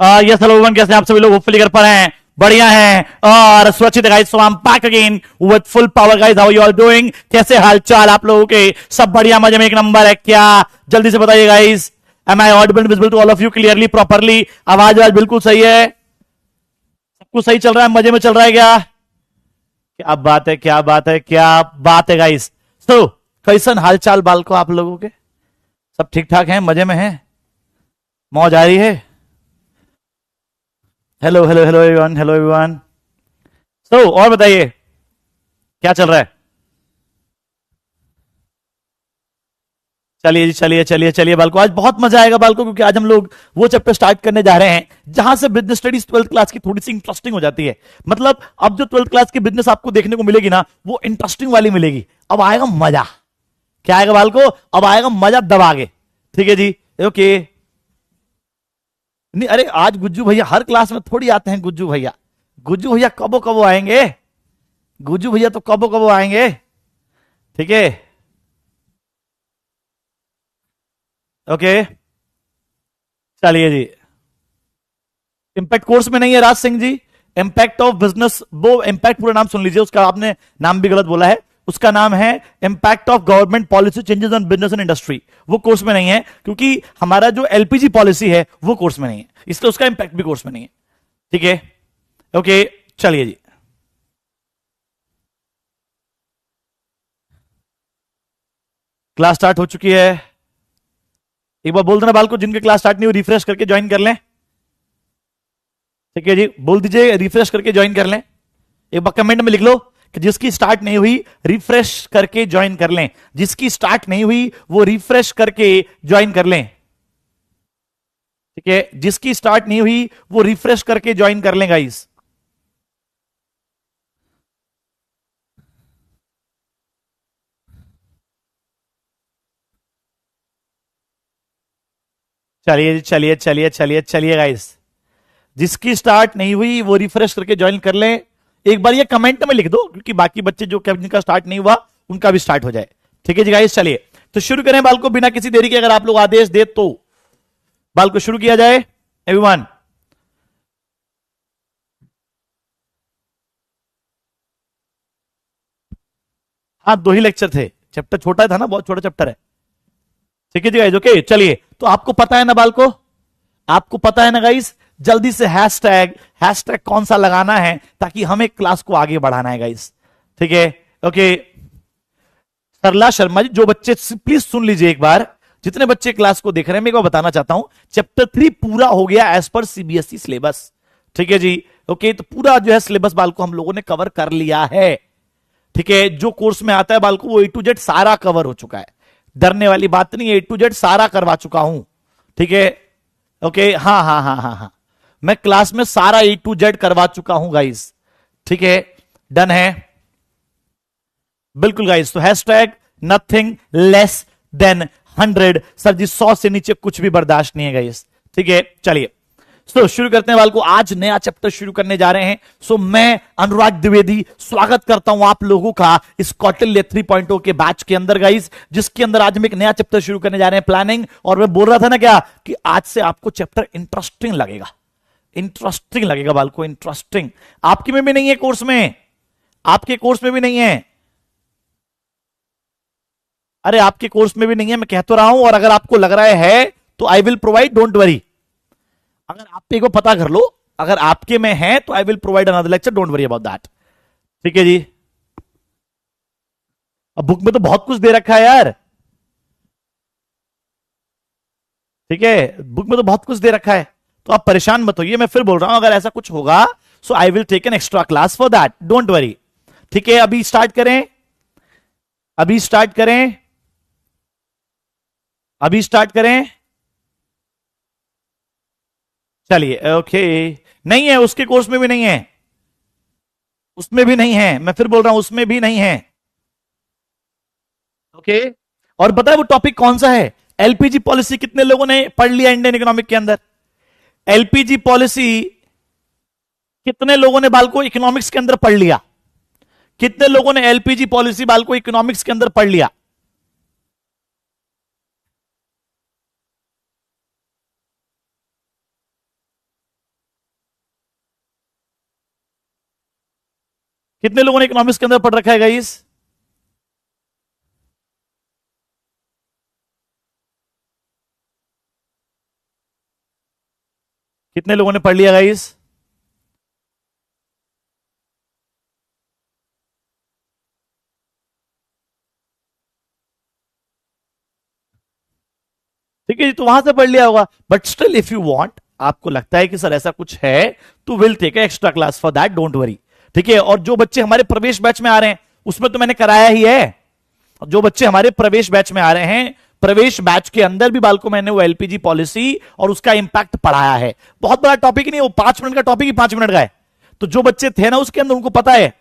Yes hello everyone, कैसे हैं आप सभी लोग? होपफुली घर पर हैं, बढ़िया हैं और सुरक्षित है guys. So I am back again with full power guys. How you all doing? कैसे हालचाल आप लोगों के? सब बढ़िया, मजे में, एक नंबर है क्या? जल्दी से बताइए guys. Am I audible visible to all of you clearly properly? आवाज आज बिल्कुल सही है? सब कुछ सही चल रहा है, मजे में चल रहा है क्या? क्या बात है, क्या बात है, क्या बात है गाइस। सो कैसन हालचाल बाल को आप लोगों के? सब ठीक ठाक हैं, मजे में हैं, मौज आ रही है? Hello hello hello everyone, hello everyone. So और बताइए क्या चल रहा है? चलिए जी, चलिए चलिए चलिए बालको, आज बहुत मजा आएगा बालको, क्योंकि आज हम लोग वो चैप्टर स्टार्ट करने जा रहे हैं जहां से बिजनेस स्टडीज 12th क्लास की थोड़ी सी इंटरेस्टिंग हो जाती है। मतलब अब जो 12th क्लास की बिजनेस आपको देखने को मिलेगी ना, वो इंटरेस्टिंग वाली मिलेगी। अब आएगा मजा। क्या आएगा बालको? अब आएगा मजा दबागे। ठीक है जी, ओके। नहीं अरे, आज गुज्जू भैया हर क्लास में थोड़ी आते हैं। गुज्जू भैया, गुज्जू भैया कबो कबो आएंगे। गुज्जू भैया तो कबो कबो आएंगे। ठीक है, ओके। चलिए जी, इम्पैक्ट कोर्स में नहीं है Raj Singh ji. Impact of business, वो इम्पैक्ट पूरा नाम सुन लीजिए उसका, आपने नाम भी गलत बोला है। उसका नाम है impact of government policy changes on business and industry. वो कोर्स में नहीं है, क्योंकि हमारा जो एलपीजी पॉलिसी है वो कोर्स में नहीं है, इसलिए उसका इम्पैक्ट भी कोर्स में नहीं है। ठीक है, ओके। चलिए जी, क्लास स्टार्ट हो चुकी है। एक बार बोल देना बाल को, जिनके क्लास स्टार्ट नहीं हुई रिफ्रेश करके ज्वाइन कर लें। ठीक है जी, बोल दीजिए रिफ्रेश करके ज्वाइन कर लें। एक बार कमेंट में लिख लो कि जिसकी स्टार्ट नहीं हुई रिफ्रेश करके ज्वाइन कर लें। जिसकी स्टार्ट नहीं हुई वो रिफ्रेश करके ज्वाइन कर लें। ठीक है, जिसकी स्टार्ट नहीं हुई वो रिफ्रेश करके ज्वाइन कर लें गाइस। चलिए चलिए चलिए चलिए चलिए गाइस, जिसकी स्टार्ट नहीं हुई वो रिफ्रेश करके ज्वाइन कर लें। एक बार ये कमेंट में लिख दो, क्योंकि बाकी बच्चे जो जिनका स्टार्ट नहीं हुआ उनका भी स्टार्ट हो जाए। ठीक है जी गाइस, चलिए तो शुरू करें बाल को बिना किसी देरी के। अगर आप लोग आदेश दे तो बाल को शुरू किया जाए। एवरीवन, हाँ 2 ही लेक्चर थे, चैप्टर छोटा था ना, बहुत छोटा चैप्टर है। ठीक है जी गाइस, ओके। चलिए, तो आपको पता है ना बाल को, आपको पता है ना गाइस, जल्दी से हैशटैग, हैशटैग कौन सा लगाना है ताकि हमें क्लास को आगे बढ़ाना है गाइस। ठीक है, ओके। सरला शर्मा जी, जो बच्चे प्लीज सुन लीजिए एक बार, जितने बच्चे क्लास को देख रहे हैं मैं एक बार बताना चाहता हूं, चैप्टर 3 पूरा हो गया एज पर सीबीएसई सिलेबस। ठीक है जी, ओके। तो पूरा जो है सिलेबस बाल को हम लोगों ने कवर कर लिया है। ठीक है, जो कोर्स में आता है बाल को वो ए टू जेड सारा कवर हो चुका है। डरने वाली बात नहीं है, ए टू जेड सारा करवा चुका हूं। ठीक है, ओके। हाँ हाँ हाँ हाँ हाँ, मैं क्लास में सारा ए टू जेड करवा चुका हूं गाइस। ठीक है, डन है बिल्कुल गाइस। तो hashtag nothing less than 100। Sir ji 100 से नीचे कुछ भी बर्दाश्त नहीं है गाइस। ठीक है, चलिए सो शुरू करते हैं बाल को। आज नया चैप्टर शुरू करने जा रहे हैं। सो मैं अनुराग द्विवेदी स्वागत करता हूं आप लोगों का इस कौटिल्य 3.0 के बैच के अंदर गाइस, जिसके अंदर आज हम एक नया चैप्टर शुरू करने जा रहे हैं, प्लानिंग। और मैं बोल रहा था ना क्या कि आज से आपको चैप्टर इंटरेस्टिंग लगेगा। इंटरेस्टिंग लगेगा बाल को, इंटरेस्टिंग। आपके में भी नहीं है कोर्स में, आपके कोर्स में भी नहीं है। अरे आपके कोर्स में भी नहीं है, मैं कह तो रहा हूं। और अगर आपको लग रहा है तो I will provide, don't worry. अगर आप को पता कर लो, अगर आपके में है तो I will provide another lecture, don't worry about that. ठीक है जी, अब बुक में तो बहुत कुछ दे रखा है यार। ठीक है, बुक में तो बहुत कुछ दे रखा है, तो आप परेशान मत होइए। मैं फिर बोल रहा हूं, अगर ऐसा कुछ होगा so I will take an extra class for that, don't worry. ठीक है, अभी स्टार्ट करें, अभी स्टार्ट करें, अभी स्टार्ट करें। चलिए, ओके। नहीं है, उसके कोर्स में भी नहीं है, उसमें भी नहीं है। मैं फिर बोल रहा हूं, उसमें भी नहीं है। ओके, और बताए वो टॉपिक कौन सा है? एलपीजी पॉलिसी कितने लोगों ने पढ़ लिया इंडियन इकोनॉमिक के अंदर? एलपीजी पॉलिसी कितने लोगों ने बाल को इकोनॉमिक्स के अंदर पढ़ लिया? कितने लोगों ने एलपीजी पॉलिसी बाल को इकोनॉमिक्स के अंदर पढ़ लिया? कितने लोगों ने इकोनॉमिक्स के अंदर पढ़ रखा है गाइस? कितने लोगों ने पढ़ लिया गाइस? ठीक है जी, तो वहां से पढ़ लिया होगा। But still if you want, आपको लगता है कि सर ऐसा कुछ है, तो will take extra class for that, don't worry. ठीक है, और जो बच्चे हमारे प्रवेश बैच में आ रहे हैं उसमें तो मैंने कराया ही है। जो बच्चे हमारे प्रवेश बैच में आ रहे हैं, प्रवेश बैच के अंदर भी बालको मैंने वो एलपीजी पॉलिसी और उसका इंपैक्ट पढ़ाया है। बहुत बड़ा टॉपिक नहीं, वो 5 मिनट का टॉपिक ही 5 मिनट का है। तो जो बच्चे थे ना उसके अंदर, उनको पता है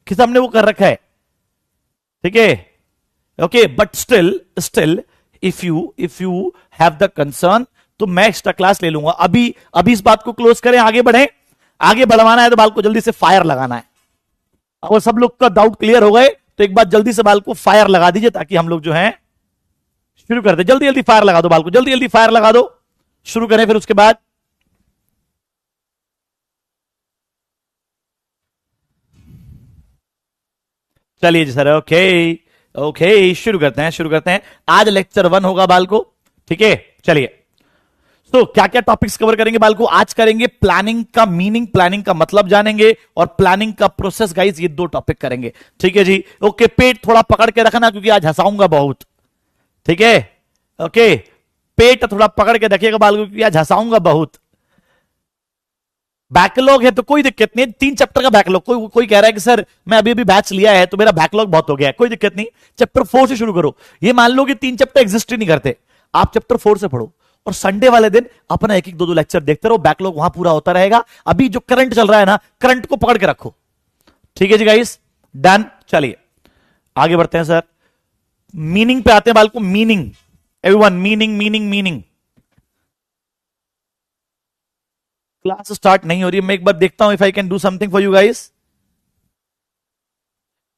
कि हमने वो कर रखा है। ठीक है, okay, but still still if you have the concern, तो मैं एक्स्ट्रा क्लास ले लूंगा। अभी अभी इस बात को क्लोज करें, आगे बढ़े। आगे बढ़वाना है तो बाल को जल्दी से फायर लगाना है। अगर सब लोग का डाउट क्लियर हो गए तो एक बार जल्दी से बाल को फायर लगा दीजिए, ताकि हम लोग जो है शुरू कर दे। जल्दी जल्दी फायर लगा दो बाल को, जल्दी जल्दी फायर लगा दो, शुरू करें फिर उसके बाद। चलिए जी सर, ओके ओके, शुरू करते हैं, शुरू करते हैं। आज लेक्चर 1 होगा बाल को। ठीक है, चलिए। तो क्या क्या टॉपिक्स कवर करेंगे बाल को? आज करेंगे प्लानिंग का मीनिंग, प्लानिंग का मतलब जानेंगे, और प्लानिंग का प्रोसेस गाइस, ये 2 टॉपिक करेंगे। ठीक है जी, ओके। पेट थोड़ा पकड़ के रखना क्योंकि आज हंसाऊंगा बहुत। ठीक है, ओके, पेट थोड़ा पकड़ के रखिएगा बाल को क्योंकि आज हंसाऊंगा बहुत। बैकलॉग है तो कोई दिक्कत नहीं, 3 चैप्टर का बैकलॉग। कोई कोई कह रहा है कि सर मैं अभी अभी बैच लिया है तो मेरा बैकलॉग बहुत हो गया है, कोई दिक्कत नहीं, चैप्टर 4 से शुरू करो। ये मान लो कि 3 चैप्टर एग्जिस्ट ही नहीं करते, आप चैप्टर 4 से पढ़ो, और संडे वाले दिन अपना एक एक 2 लेक्चर देखते रहो, बैकलॉग वहां पूरा होता रहेगा। अभी जो करंट चल रहा है ना, करंट को पकड़ के रखो। ठीक है जी गाइस, डन। चलिए आगे बढ़ते हैं सर। मीनिंग पे आते हैं बाल को। Meaning, everyone, meaning meaning meaning. Class start नहीं हो रही है, मैं एक बार देखता हूं if I can do something for you guys.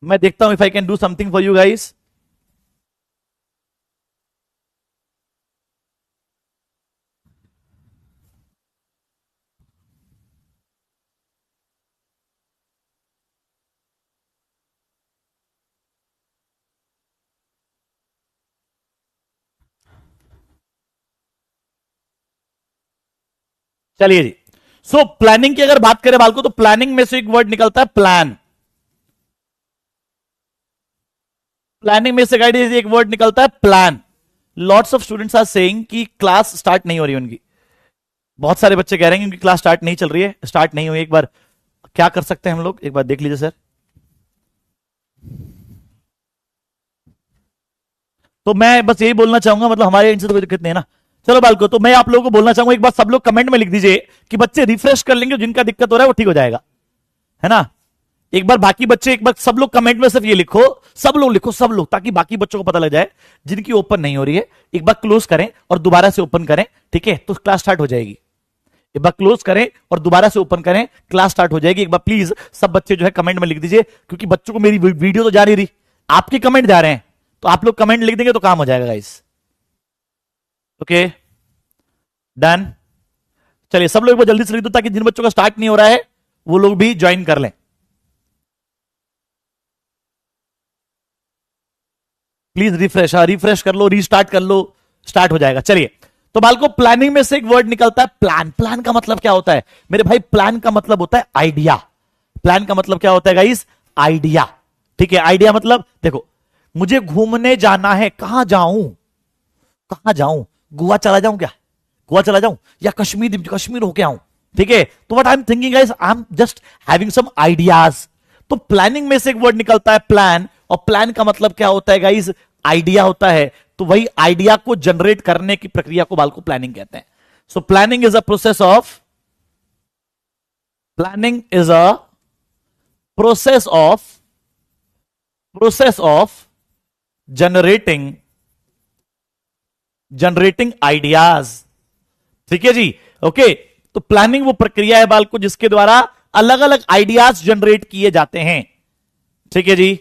मैं देखता हूं if I can do something for you guys. चलिए जी, सो प्लानिंग की अगर बात करें बाल को, तो प्लानिंग में से एक वर्ड निकलता है प्लान। प्लानिंग में से गाइड एक वर्ड निकलता है plan. Lots of students are saying कि क्लास स्टार्ट नहीं हो रही उनकी। बहुत सारे बच्चे कह रहे हैं कि उनकी क्लास स्टार्ट नहीं चल रही है, स्टार्ट नहीं हुई। एक बार क्या कर सकते हैं हम लोग, एक बार देख लीजिए सर। तो मैं बस यही बोलना चाहूंगा, मतलब हमारे इनसे तो कोई दिक्कत नहीं है ना। चलो बाल को, तो मैं आप लोगों को बोलना चाहूंगा, एक बार सब लोग कमेंट में लिख दीजिए कि बच्चे रिफ्रेश कर लेंगे, जिनका दिक्कत हो रहा है वो ठीक हो जाएगा, है ना। एक बार बाकी बच्चे, एक बार सब लोग कमेंट में सिर्फ ये लिखो, सब लोग लिखो, सब लोग, ताकि बाकी बच्चों को पता लग जाए जिनकी ओपन नहीं हो रही है। एक बार क्लोज करें और दोबारा से ओपन करें, ठीक है, तो क्लास स्टार्ट हो जाएगी। एक बार क्लोज करें और दोबारा से ओपन करें, क्लास स्टार्ट हो जाएगी। एक बार प्लीज सब बच्चे जो है कमेंट में लिख दीजिए, क्योंकि बच्चों को मेरी वीडियो तो जा नहीं रही, आपके कमेंट जा रहे हैं, तो आप लोग कमेंट लिख देंगे तो काम हो जाएगा गाइस। Okay, done. चलिए सब लोग जल्दी से लिख दो, ताकि जिन बच्चों का स्टार्ट नहीं हो रहा है वो लोग भी ज्वाइन कर लें। प्लीज रिफ्रेश, रिफ्रेश कर लो, रीस्टार्ट कर लो, स्टार्ट हो जाएगा। चलिए, तो बाल को प्लानिंग में से एक वर्ड निकलता है प्लान। प्लान का मतलब क्या होता है मेरे भाई? प्लान का मतलब होता है आइडिया। प्लान का मतलब क्या होता है गाइस? आइडिया। ठीक है, आइडिया मतलब देखो, मुझे घूमने जाना है, कहां जाऊं, कहां जाऊं? गोवा चला जाऊं क्या? गोवा चला जाऊं, या कश्मीर, कश्मीर होके आऊं? ठीक है, तो what I am thinking guys, I am just having some ideas. तो प्लानिंग में से एक वर्ड निकलता है प्लान, और प्लान का मतलब क्या होता है गाइस? आइडिया होता है। तो वही आइडिया को जनरेट करने की प्रक्रिया को बाल को प्लानिंग कहते हैं। सो planning is a process of, planning is a process of, process of generating, generating ideas. ठीक है जी, ओके। तो प्लानिंग वो प्रक्रिया है बाल को जिसके द्वारा अलग अलग आइडियाज जनरेट किए जाते हैं। ठीक है जी,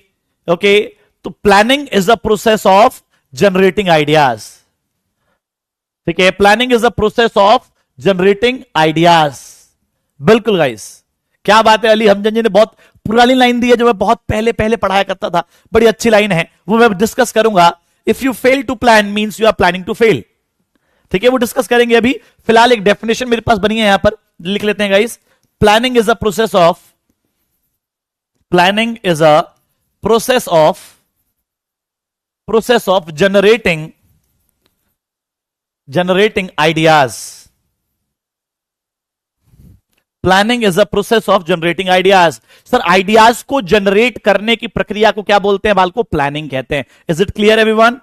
ओके। तो planning is the process of generating ideas. ठीक है, planning is the process of generating ideas. बिल्कुल गाइस, क्या बात है, अली हमजन जी ने बहुत पुरानी लाइन दी है जो मैं बहुत पहले पहले पढ़ाया करता था, बड़ी अच्छी लाइन है, वो मैं डिस्कस करूंगा। If you fail to plan means you are planning to fail. ठीक है, वो डिस्कस करेंगे। अभी फिलहाल एक डेफिनेशन मेरे पास बनी है, यहां पर लिख लेते हैं guys. Planning is a process of, planning is a process of generating ideas. Planning is a process of generating ideas. Sir ideas को जनरेट करने की प्रक्रिया को क्या बोलते हैं बालको? प्लानिंग कहते हैं। Is it clear everyone?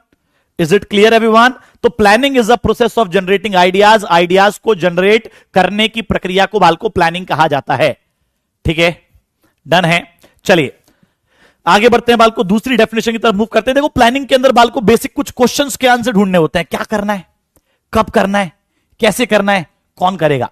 Is it clear everyone? तो planning is a process of generating ideas. Ideas को जनरेट करने की प्रक्रिया को बालको प्लानिंग कहा जाता है। ठीक है, डन है। चलिए आगे बढ़ते हैं बालको, दूसरी डेफिनेशन की तरफ मूव करते हैं। देखो प्लानिंग के अंदर बालको बेसिक कुछ क्वेश्चंस के आंसर ढूंढने होते हैं। क्या करना है, कब करना है, कैसे करना है, कौन करेगा।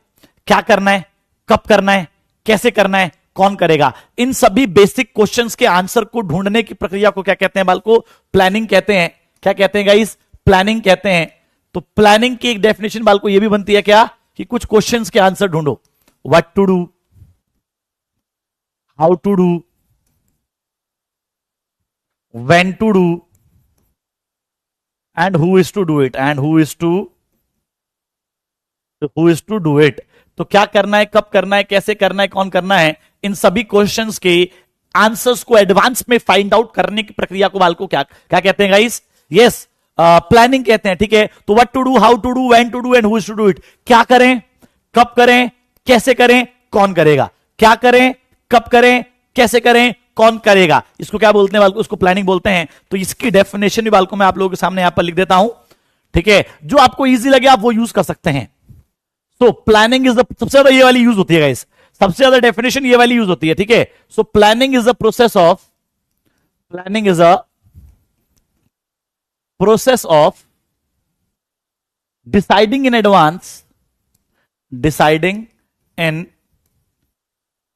क्या करना है, कब करना है, कैसे करना है, कौन करेगा। इन सभी बेसिक क्वेश्चंस के आंसर को ढूंढने की प्रक्रिया को क्या कहते हैं बालको? प्लानिंग कहते हैं। क्या कहते हैं गाइस? प्लानिंग कहते हैं। तो प्लानिंग की एक डेफिनेशन बालको ये भी बनती है क्या, कि कुछ क्वेश्चंस के आंसर ढूंढो। What to do, how to do, when to do, and who is to do it, do it। तो क्या करना है, कब करना है, कैसे करना है, कौन करना है, इन सभी क्वेश्चंस के आंसर्स को एडवांस में फाइंड आउट करने की प्रक्रिया को बालको क्या क्या कहते हैं गाइस? यस, प्लानिंग कहते हैं। ठीक है, तो what to do, how to do, when to do, and who is to do it. क्या करें, कब करें, कैसे करें, कौन करेगा। क्या करें, कब करें, कैसे करें, कौन करेगा, इसको क्या बोलते हैं बालको? उसको प्लानिंग बोलते हैं। तो इसकी डेफिनेशन भी बालको मैं आप लोगों के सामने यहां पर लिख देता हूं। ठीक है, जो आपको इजी लगे आप वो यूज कर सकते हैं। सो प्लानिंग इज सबसे ज्यादा ये वाली यूज होती है गाइस, सबसे ज्यादा डेफिनेशन ये वाली यूज होती है। ठीक है, सो planning is a process of deciding in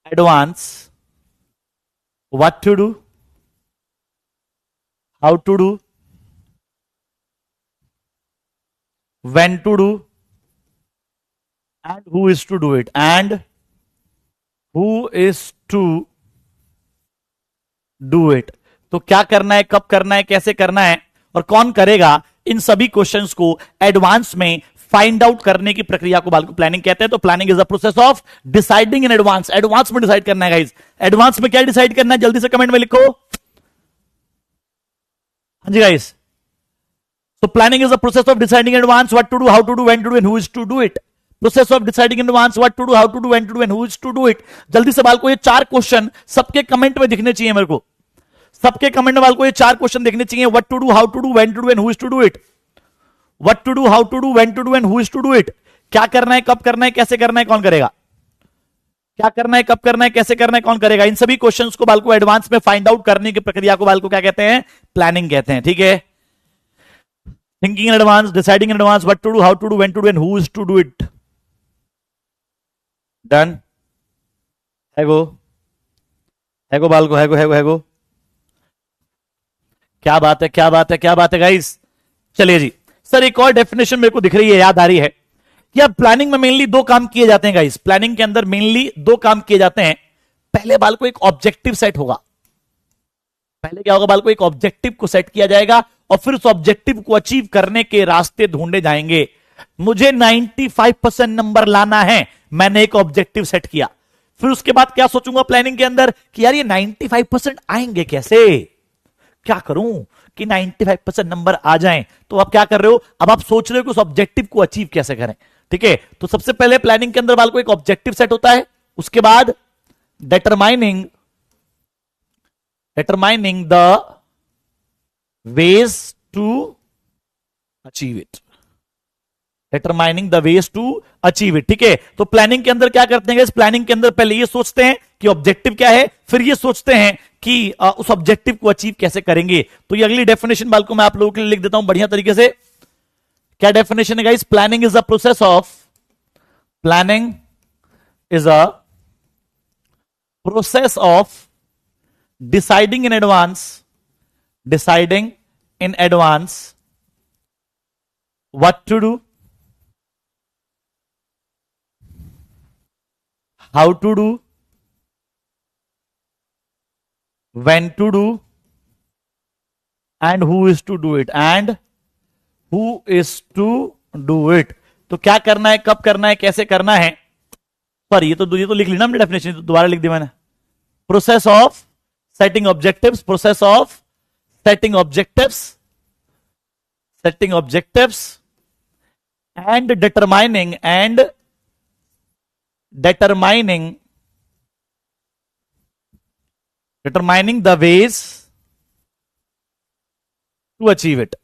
advance what to do, how to do, when to do, and who is to do it, तो क्या करना है, कब करना है, कैसे करना है और कौन करेगा, इन सभी क्वेश्चंस को एडवांस में फाइंड आउट करने की प्रक्रिया को बालको प्लानिंग कहते हैं। तो planning is a process of deciding in advance. Advance में डिसाइड करना है गाइस। एडवांस में क्या डिसाइड करना है, जल्दी से कमेंट में लिखो। हाँ जी गाइस, तो planning is a process of deciding in advance what to do, how to do, when to do, and who is to do it. Process of deciding in advance what to do, how to do, when to do, and who is to do it. जल्दी से बालको ये चार question सबके comment में दिखने चाहिए मेरे को। सबके कमेंट में बालको ये चार क्वेश्चन देखने चाहिए। What to do, how to do, when to do, and who is to do it. What to do, how to do, when to do, and who is to do it। क्या करना है, कब करना है, कैसे करना है, कौन करेगा। क्या करना है, कब करना है, कैसे करना है, कौन करेगा। इन सभी क्वेश्चंस को बालको एडवांस में फाइंड आउट करने की प्रक्रिया को बालको क्या कहते हैं? प्लानिंग कहते हैं। ठीक है, thinking in advance, deciding in advance, what to do, how to do, when to do, and who is to do it. Done हैगो बालको, हैगो। क्या बात है, क्या बात है, क्या बात है गाइस। चलिए जी सर, एक और डेफिनेशन मेरे को दिख रही है, याद आ रही है कि अब प्लानिंग में मेनली दो काम किए जाते हैं गाइस। प्लानिंग के अंदर मेनली दो काम किए जाते हैं। पहले बाल को एक ऑब्जेक्टिव सेट होगा। पहले क्या होगा बाल को? एक ऑब्जेक्टिव को सेट किया जाएगा और फिर उस ऑब्जेक्टिव को अचीव करने के रास्ते ढूंढे जाएंगे। मुझे 95% नंबर लाना है, मैंने एक ऑब्जेक्टिव सेट किया। फिर उसके बाद क्या सोचूंगा प्लानिंग के अंदर कि यार ये 95% आएंगे कैसे, क्या करूं कि 95% नंबर आ जाएं। तो आप क्या कर रहे हो, अब आप सोच रहे हो कि उस ऑब्जेक्टिव को अचीव कैसे करें। ठीक है, तो सबसे पहले प्लानिंग के अंदर बाल को एक ऑब्जेक्टिव सेट होता है। उसके बाद determining the ways to achieve it, determining the ways to achieve it। ठीक है, तो प्लानिंग के अंदर क्या करते हैं, इस प्लानिंग के अंदर पहले ये सोचते हैं कि ऑब्जेक्टिव क्या है, फिर ये सोचते हैं कि उस ऑब्जेक्टिव को अचीव कैसे करेंगे। तो ये अगली डेफिनेशन बाल को मैं आप लोगों के लिए लिख देता हूं बढ़िया तरीके से। क्या डेफिनेशन है guys? Planning is a process of, planning is a process of deciding in advance what to do, how to do, when to do and who is to do it, and who is to do it। तो क्या करना है, कब करना है, कैसे करना है। पर ये तो लिख ली ना हमने डेफिनेशन, तो दोबारा लिख दी मैंने। Process of setting objectives, process of setting objectives, setting objectives and determining the ways to achieve it,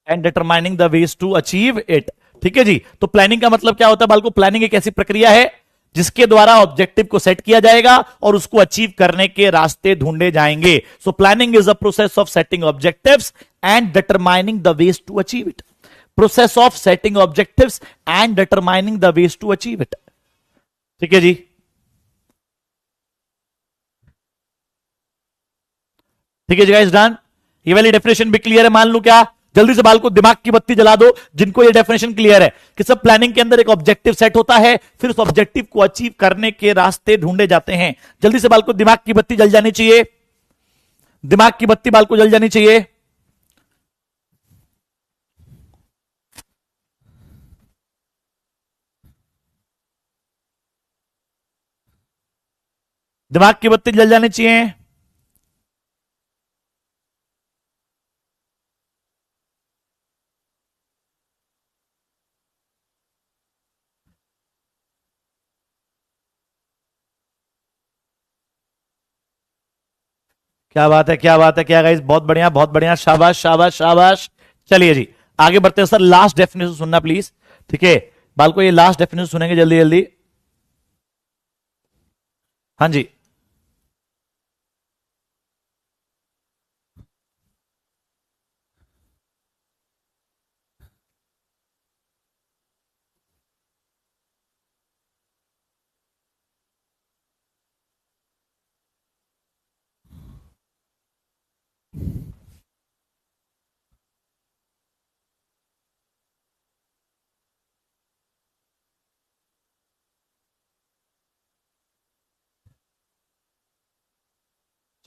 and determining the ways to achieve it। ठीक है जी। तो प्लानिंग का मतलब क्या होता है बालको? प्लानिंग एक ऐसी प्रक्रिया है जिसके द्वारा ऑब्जेक्टिव को सेट किया जाएगा और उसको अचीव करने के रास्ते ढूंढे जाएंगे। So planning is a process of setting objectives and determining the ways to achieve it. Process of setting objectives and determining the ways to achieve it. ठीक है जी। ठीक है जी गाइस, डन। ये वाली डेफिनेशन भी क्लियर है, मान लो क्या? जल्दी से बाल को दिमाग की बत्ती जला दो जिनको ये डेफिनेशन क्लियर है कि सब प्लानिंग के अंदर एक ऑब्जेक्टिव सेट होता है, फिर उस ऑब्जेक्टिव को अचीव करने के रास्ते ढूंढे जाते हैं। जल्दी से बाल को दिमाग की बत्ती जल जानी चाहिए, दिमाग की बत्ती बाल को जल जानी चाहिए। दिमाग की बत्ती जल जानी चाहिए। क्या बात है, क्या बात है, क्या गाइस, बहुत बढ़िया, बहुत बढ़िया, शाबाश शाबाश शाबाश। चलिए जी आगे बढ़ते हैं। सर लास्ट डेफिनेशन सुनना प्लीज, ठीक है बाल को, ये लास्ट डेफिनेशन सुनेंगे जल्दी जल्दी। हाँ जी।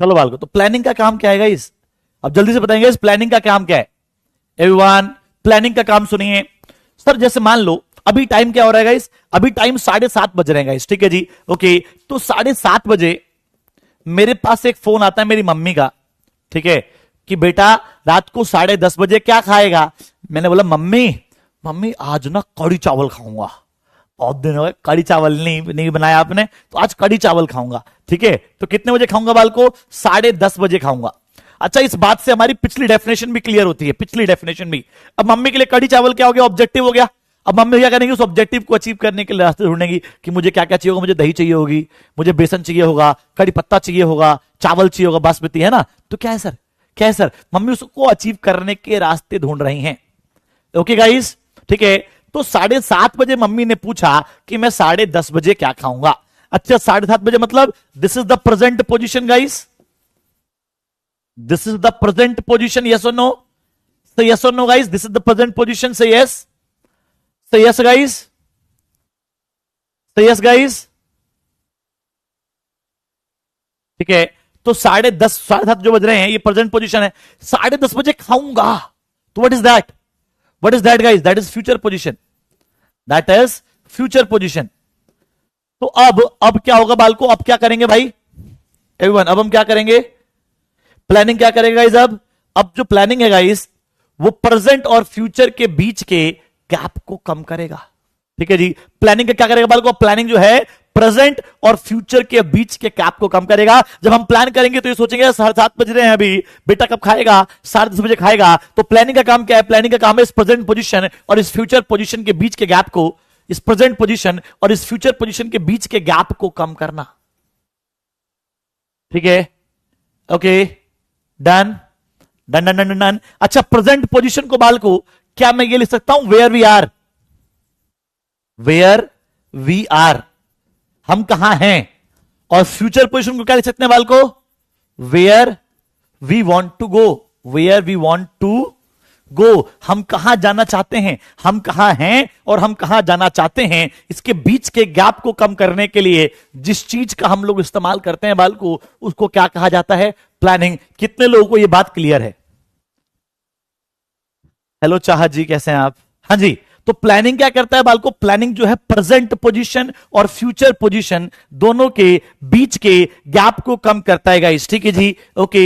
चलो बाल को, तो प्लानिंग का काम क्या है गाइस? अब जल्दी से बताएंगे इस प्लानिंग का काम क्या है। एवरीवन प्लानिंग का काम सुनिए। सर जैसे मान लो अभी टाइम क्या हो रहा है गाइस? अभी टाइम 7:30 बज रहे हैं गाइस, ठीक है जी। ओके, तो 7:30 बजे मेरे पास एक फोन आता है मेरी मम्मी का, ठीक है, कि बेटा रात को 10:30 बजे क्या खाएगा? मैंने बोला मम्मी, मम्मी आज ना कड़ी चावल खाऊंगा, बहुत दिन हो गए कड़ी चावल नहीं बनाया आपने, तो आज कड़ी चावल खाऊंगा। ठीक है, तो कितने बजे खाऊंगा बाल को? 10:30 बजे खाऊंगा। अच्छा, इस बात से हमारी पिछली डेफिनेशन भी क्लियर होती है, पिछली डेफिनेशन भी। अब मम्मी के लिए कड़ी चावल क्या हो गया? ऑब्जेक्टिव हो गया। अब मम्मी क्या करेंगे? उस ऑब्जेक्टिव को अचीव करने के लिए रास्ते ढूंढेंगी कि मुझे क्या क्या चाहिए होगा। मुझे दही चाहिए होगी, मुझे बेसन चाहिए होगा, कड़ी पत्ता चाहिए होगा, चावल चाहिए होगा बासमती, है ना? तो क्या है सर, क्या है सर? मम्मी उसको अचीव करने के रास्ते ढूंढ रही हैं। ओके गाइस, ठीक है। तो 7:30 बजे मम्मी ने पूछा कि मैं 10:30 बजे क्या खाऊंगा। अच्छा, 7:30 बजे मतलब this is the present position guys, this is the present position. Yes or no? Say yes or no guys? This is the present position. Say yes, say yes guys, say yes guys. ठीक है, तो 7:30 जो बज रहे हैं ये present position है। 10:30 बजे खाऊंगा, तो what is that? What is that guys? That is future position. That is future position. तो अब क्या होगा बाल को? अब क्या करेंगे भाई एवरीवन? अब हम क्या करेंगे? प्लानिंग क्या करेगा गाइस? अब जो प्लानिंग है गाइस वो प्रेजेंट और फ्यूचर के बीच के गैप को कम करेगा। ठीक है जी, प्लानिंग का क्या करेगा बाल को? प्लानिंग जो है प्रेजेंट और फ्यूचर के बीच के गैप को कम करेगा। जब हम प्लान करेंगे तो ये सोचेंगे 7:30 बज रहे हैं अभी, बेटा कब खाएगा? 10:30 बजे खाएगा। तो प्लानिंग का काम क्या है? प्लानिंग का काम है इस प्रेजेंट पोजीशन और इस फ्यूचर पोजीशन के बीच के गैप को, इस प्रेजेंट पोजीशन और इस फ्यूचर पोजीशन के बीच के गैप को कम करना। ठीक है, okay, done done done done done. अच्छा, प्रेजेंट पोजीशन को बाल को क्या मैं ये लिख सकता हूं? Where we are, where we are, हम कहां हैं। और फ्यूचर पोजीशन को क्या लिख सकते हैं बाल को? Where we want to go, where we want to go, हम कहां जाना चाहते हैं, हम कहां हैं और हम कहां जाना चाहते हैं, इसके बीच के गैप को कम करने के लिए जिस चीज का हम लोग इस्तेमाल करते हैं बाल को, उसको क्या कहा जाता है, प्लानिंग। कितने लोगों को यह बात क्लियर है? हेलो चाहत जी, कैसे हैं आप? हाँ जी। तो प्लानिंग क्या करता है बाल को? प्लानिंग जो है प्रेजेंट पोजीशन और फ्यूचर पोजीशन दोनों के बीच के गैप को कम करता है गाइस, ठीक है जी। Okay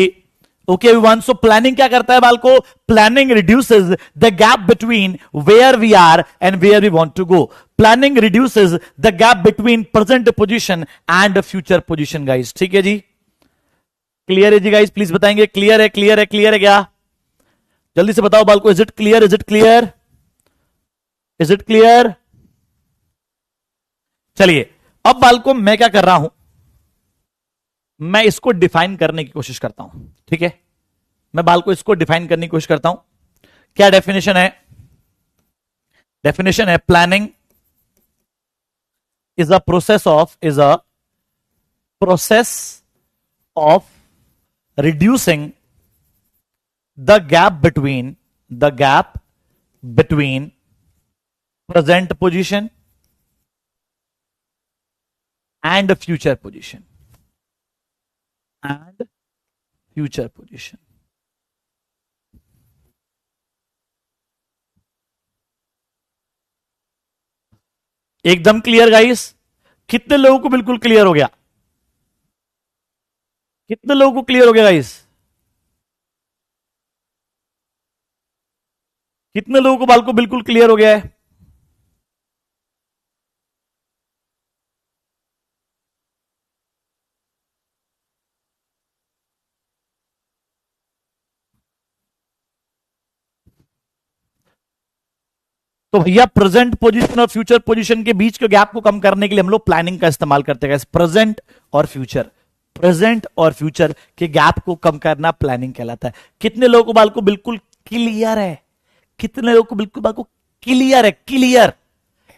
okay everyone, so planning क्या करता है बाल को? Planning reduces the gap between where we are and where we want to go. Planning reduces the gap between present position and future position guys, ठीक है जी। क्लियर है जी गाइस? प्लीज बताएंगे क्लियर है, क्लियर है, क्लियर है क्या? जल्दी से बताओ बाल को, is it clear, is it clear, is it clear? चलिए अब बाल को मैं क्या कर रहा हूं, मैं इसको डिफाइन करने की कोशिश करता हूं, ठीक है। मैं बाल को इसको डिफाइन करने की कोशिश करता हूं। क्या डेफिनेशन है? डेफिनेशन है planning is a process of, is a process of reducing the gap between present position and future position एकदम क्लियर गाइस? कितने लोगों को बिल्कुल क्लियर हो गया? कितने लोगों को क्लियर हो गया गाइस? कितने लोगों को बाल को बिल्कुल क्लियर हो गया है? तो भैया प्रेजेंट पोजीशन और फ्यूचर पोजीशन के बीच के गैप को कम करने के लिए हम लोग प्लानिंग का इस्तेमाल करते हैं। प्रेजेंट और फ्यूचर, प्रेजेंट और फ्यूचर के गैप को कम करना प्लानिंग कहलाता है। कितने लोगों को बाल को बिल्कुल क्लियर है? कितने लोगों को बिल्कुल बाल को क्लियर है? Clear?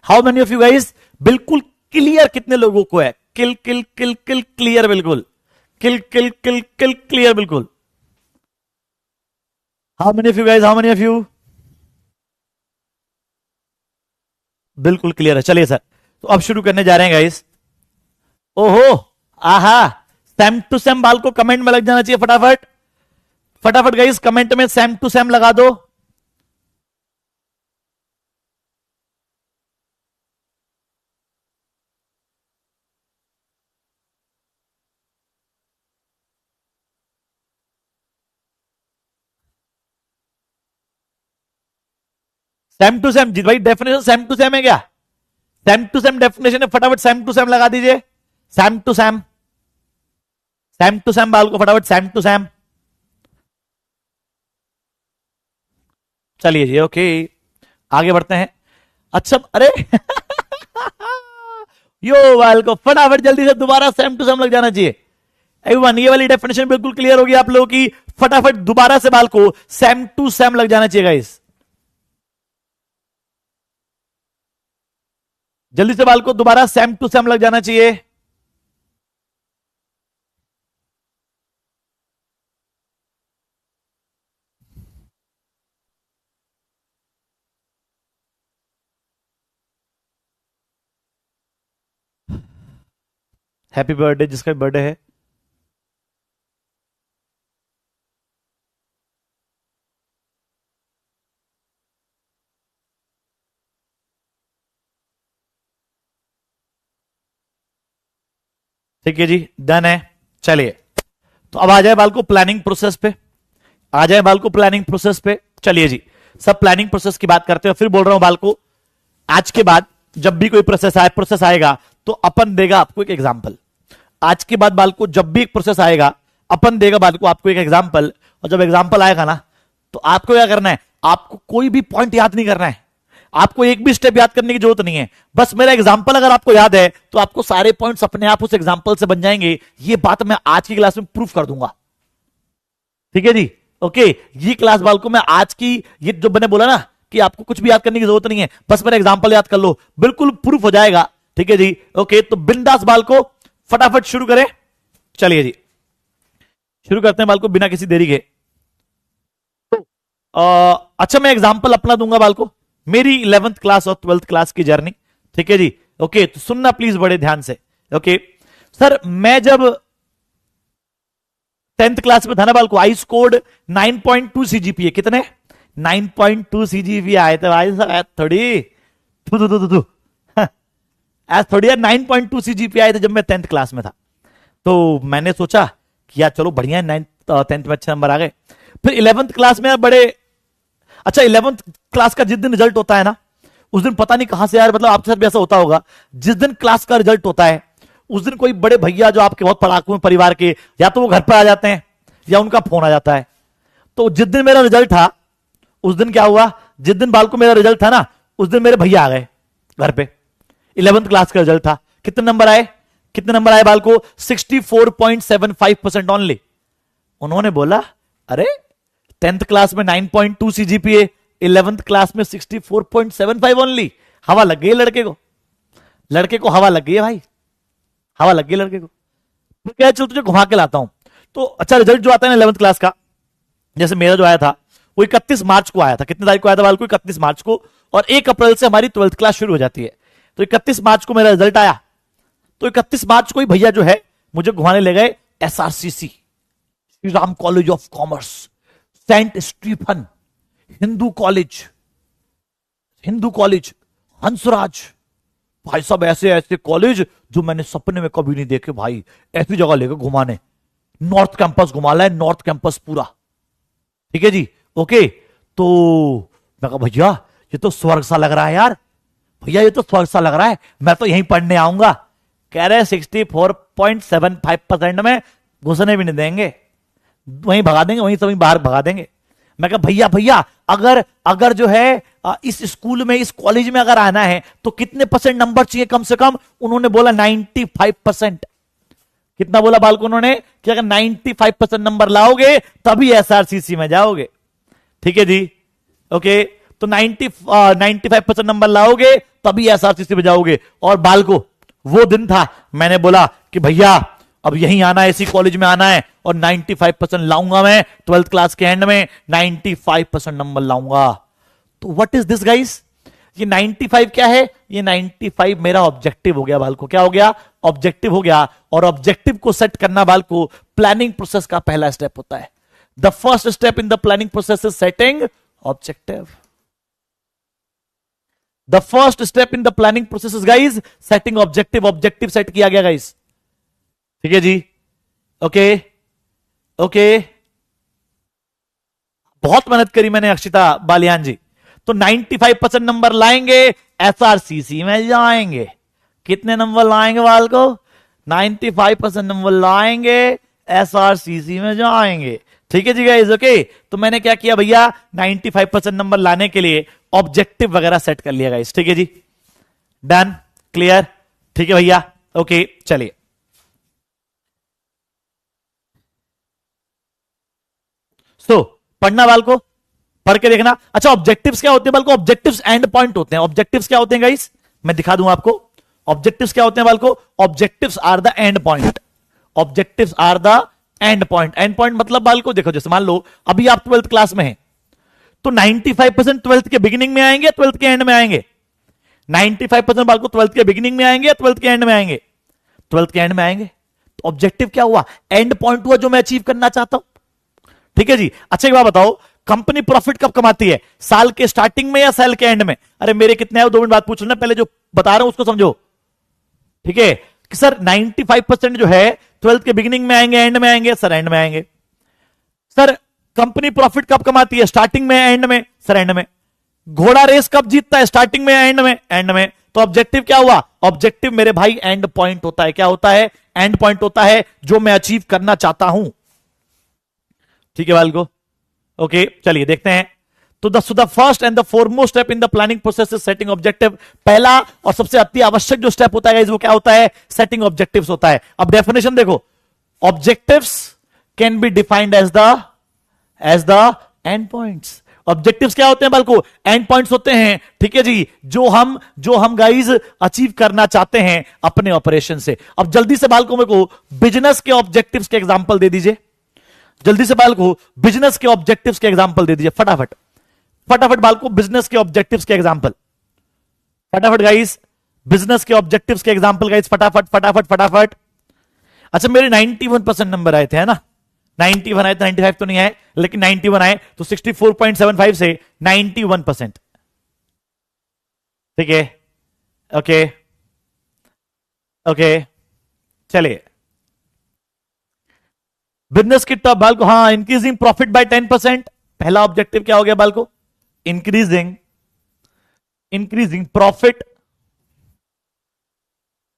How many of you guys बिल्कुल क्लियर? कितने लोगों को है? किल किल किल किल क्लियर, बिल्कुल किल किल किल किल क्लियर, बिल्कुल। How many of you guys, how many of you बिल्कुल क्लियर है? चलिए सर, तो अब शुरू करने जा रहे हैं गाइस। ओहो, आहा, सेम टू सेम बाल को कमेंट में लग जाना चाहिए फटाफट, फटाफट गाइस कमेंट में सेम टू सेम लगा दो। सेम टू सेम जीत भाई, डेफिनेशन सेम टू सेम है क्या? सेम टू सेम डेफिनेशन है, फटाफट सेम टू सेम लगा दीजिए। Same to same, same to same बाल को फटाफट सेम टू सेम। चलिए जी, ओके आगे बढ़ते हैं। अच्छा अरे यो बाल को फटाफट जल्दी से दोबारा सेम टू सेम लग जाना चाहिए। एवरीवन, ये वाली डेफिनेशन बिल्कुल क्लियर होगी आप लोगों की। फटाफट दोबारा से बाल को सेम टू सेम लग जाना चाहिए गाइस। जल्दी से बाल को दोबारा सेम टू सेम लग जाना चाहिए। हैप्पी बर्थडे जिसका बर्थडे है। ठीक है जी, डन है। चलिए, तो अब आ जाए बाल को प्लानिंग प्रोसेस पे, आ जाए बाल को प्लानिंग प्रोसेस पे। चलिए जी, सब प्लानिंग प्रोसेस की बात करते हैं। फिर बोल रहा हूं बाल को, आज के बाद जब भी कोई प्रोसेस आएगा तो अपन देगा आपको एक एग्जांपल। आज के बाद बाल को जब भी एक प्रोसेस आएगा, अपन देगा बाल को आपको एक एग्जांपल। और जब एग्जांपल आएगा ना, तो आपको क्या करना है, आपको कोई भी पॉइंट याद नहीं करना है, आपको एक भी स्टेप याद करने की जरूरत नहीं है। बस मेरा एग्जांपल अगर आपको याद है तो आपको सारे पॉइंट्स अपने आप उस एग्जांपल से बन जाएंगे। ये बात मैं आज की क्लास में प्रूफ कर दूंगा। ठीक है जी, ओके। ये क्लास बाल को मैं आज की, ये जो मैंने बोला ना कि आपको कुछ भी याद करने की जरूरत नहीं है, बस मेरा एग्जांपल याद कर लो, बिल्कुल प्रूफ हो जाएगा। ठीक है जी, ओके। तो बिंदास बाल को फटाफट शुरू करें। चलिए जी, शुरू करते हैं बाल को बिना किसी देरी के। तो अच्छा मैं एग्जांपल अपना दूंगा बालको, मेरी 11th क्लास और 12th क्लास की जर्नी। ठीक है जी, ओके तो सुनना प्लीज बड़े ध्यान से। ओके सर, मैं जब 10th क्लास में था ना बालको, आई स्कोर्ड 9.2 सीजीपीए। कितने? 9.2 सीजीपीए आए थे भाई साहब। थोड़ी थोड़ी यार 9.2 सीजीपीए आए थे जब मैं 10th क्लास में था। तो मैंने सोचा कि यार चलो बढ़िया है, 10th में अच्छे नंबर आ गए। फिर 11th क्लास में बड़े अच्छा, 11th क्लास का जिस दिन रिजल्ट होता है ना, उस दिन पता नहीं कहां से यार, मतलब आपके साथ भी ऐसा होता होगा, जिस दिन क्लास का रिजल्ट होता है उस दिन कोई बड़े भैया जो आपके बहुत पढ़ाकू हैं परिवार के, या तो वो घर पर आ जाते हैं या उनका फोन आ जाता है। तो जिस दिन मेरा रिजल्ट था उस दिन क्या हुआ, जिस दिन बाल को मेरा रिजल्ट था ना, उस दिन मेरे भैया आ गए घर पे। 11th क्लास का रिजल्ट था। कितने नंबर आए? कितने नंबर आए बाल को? 64.75% ओनली। उन्होंने बोला अरे 10th क्लास में 9.2 सीजीपीए, 11th क्लास में 64.75 ओनली। हवा लग गई लड़के को, लड़के को हवा लग गई है भाई, हवा लग गई लड़के को। तो क्या, चल तुझे घुमा के लाता हूं। तो अच्छा रिजल्ट जो आता है ना 11th क्लास का, जैसे मेरा जो आया था वो 31 मार्च को आया था। कितने तारीख को आया था बाल को? 31 मार्च को। और 1 अप्रैल से हमारी 12th क्लास शुरू हो जाती है। तो 31 मार्च को मेरा रिजल्ट आया। तो 31 मार्च को ही भैया जो है मुझे घुमाने ले गए SRCC, Shri Ram college of commerce, saint Stephen, Hindu college, Hindu college, Hansraj. भाई साहब ऐसे ऐसे कॉलेज जो मैंने सपने में कभी नहीं देखे भाई, ऐसी जगह लेकर घुमाने। नॉर्थ कैंपस घुमा है, नॉर्थ कैंपस पूरा। ठीक है जी, ओके। तो मैं कहा भैया ये तो स्वर्ग सा लग रहा है यार, भैया ये तो स्वर्ग सा लग रहा है, मैं तो यहीं पढ़ने आऊंगा। कह रहे 64.75% में घुसने भी नहीं देंगे, वहीं भगा देंगे, वहीं से वहीं बाहर भगा देंगे। मैं कहा भैया भैया अगर जो है इस स्कूल में, इस कॉलेज में अगर आना है तो कितने % नंबर चाहिए कम से कम? उन्होंने बोला 95%। कितना बोला बाल को उन्होंने? कि अगर 95% नंबर लाओगे तभी एसआरसीसी में जाओगे। ठीक है जी, ओके। तो 95% नंबर लाओगे तभी एसआरसीसी में जाओगे। और बाल को वो दिन था, मैंने बोला कि भैया अब यहीं आना है, इसी कॉलेज में आना है और 95% लाऊंगा मैं। 12th क्लास के एंड में 95% नंबर लाऊंगा। तो व्हाट इज दिस गाइस? ये 95 क्या है? ये 95 मेरा ऑब्जेक्टिव हो गया बाल को। क्या हो गया? ऑब्जेक्टिव हो गया। और ऑब्जेक्टिव को सेट करना बाल को प्लानिंग प्रोसेस का पहला स्टेप होता है। The first step in the planning process is setting objective. The first step in the planning process is guys setting objective. Objective set किया गया गाइस। ठीक है जी, ओके ओके। बहुत मेहनत करी मैंने अक्षिता बालियान जी। तो 95% नंबर लाएंगे, एसआरसीसी में जाएंगे। कितने नंबर लाएंगे बाल को? 95% नंबर लाएंगे, एसआरसीसी में जाएंगे। ठीक है जी गाइस, ओके। तो मैंने क्या किया भैया, 95% नंबर लाने के लिए ऑब्जेक्टिव वगैरह सेट कर लिया गाइस। ठीक है जी, डन, क्लियर। ठीक है भैया, ओके। चलिए पढ़ना बाल को, पढ़ के देखना। अच्छा ऑब्जेक्टिव्स क्या होते हैं बाल को? ऑब्जेक्टिव्स एंड पॉइंट होते हैं। ऑब्जेक्टिव्स क्या होते हैं गाइस? मैं दिखा दूं आपको। ऑब्जेक्टिव्स क्या होते हैं बाल को? Objectives are the end point. Objectives are the end point. End point मतलब बाल को देखो, जैसे मान लो अभी आप 12th क्लास में हैं, तो 95% 12th के बिगिनिंग में आएंगे, 12th के एंड में आएंगे। 95% बाल को 12th के बिगिनिंग में आएंगे, 12th के एंड में आएंगे। 12th के एंड में आएंगे तो ऑब्जेक्टिव क्या हुआ? एंड पॉइंट हुआ जो मैं अचीव करना चाहता हूं। ठीक है जी। अच्छा एक बात बताओ, कंपनी प्रॉफिट कब कमाती है? साल के स्टार्टिंग में या साल के एंड में? अरे मेरे कितने हैं 2 मिनट बात पूछ लेना, पहले जो बता रहा हूं उसको समझो। ठीक है कि सर 95% जो है 12th के बिगिनिंग में आएंगे, एंड में आएंगे? सर एंड में आएंगे। सर कंपनी प्रॉफिट कब कमाती है? स्टार्टिंग में, एंड में? सर एंड में। घोड़ा रेस कब जीतता है? स्टार्टिंग में या एंड में? एंड में। तो ऑब्जेक्टिव क्या हुआ? ऑब्जेक्टिव मेरे भाई एंड पॉइंट होता है। क्या होता है? एंड पॉइंट होता है जो मैं अचीव करना चाहता हूं। ठीक है बाल को, ओके। चलिए देखते हैं। तो the first and the foremost step in the planning process is setting objective. पहला और सबसे अति आवश्यक जो स्टेप होता है वो क्या होता है? सेटिंग ऑब्जेक्टिव्स होता है। अब डेफिनेशन देखो, objectives can be defined as the end points. Objectives क्या होते हैं बाल को? एंड पॉइंट्स होते हैं। ठीक है जी, जो हम गाइज अचीव करना चाहते हैं अपने ऑपरेशन से। अब जल्दी से बाल को मेरे को बिजनेस के ऑब्जेक्टिव्स के एग्जांपल दे दीजिए। जल्दी से बाल को बिजनेस के ऑब्जेक्टिव्स के एग्जांपल दे दीजिए फटाफट। फटाफट बालको बिजनेस के ऑब्जेक्टिव्स के एग्जांपल, फटाफट गाइस, बिजनेस के ऑब्जेक्टिव्स के एग्जांपल गाइस, फटाफट फटाफट फटाफट। अच्छा मेरे 91% नंबर आए थे, है ना, 91 आए थे, 95 तो नहीं आए, लेकिन 91 आए, तो 64.75 से 91%। ठीक है, ओके ओके, चलिए बिजनेस की टॉप बाल को, हाँ इंक्रीजिंग प्रॉफिट बाय 10%, पहला ऑब्जेक्टिव क्या हो गया बाल को, increasing profit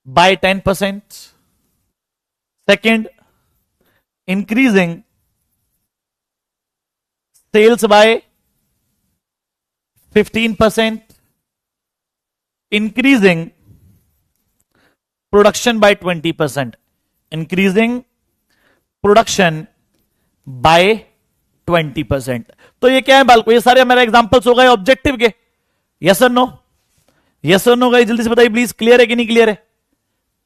by 10%। Second, increasing sales by 15%, increasing production by 20%, increasing production by 20%। तो ये क्या है बालको, ये सारे मेरे एग्जांपल्स हो गए ऑब्जेक्टिव के। Yes or no, yes or no गई, जल्दी से बताइए प्लीज, क्लियर है कि नहीं क्लियर है,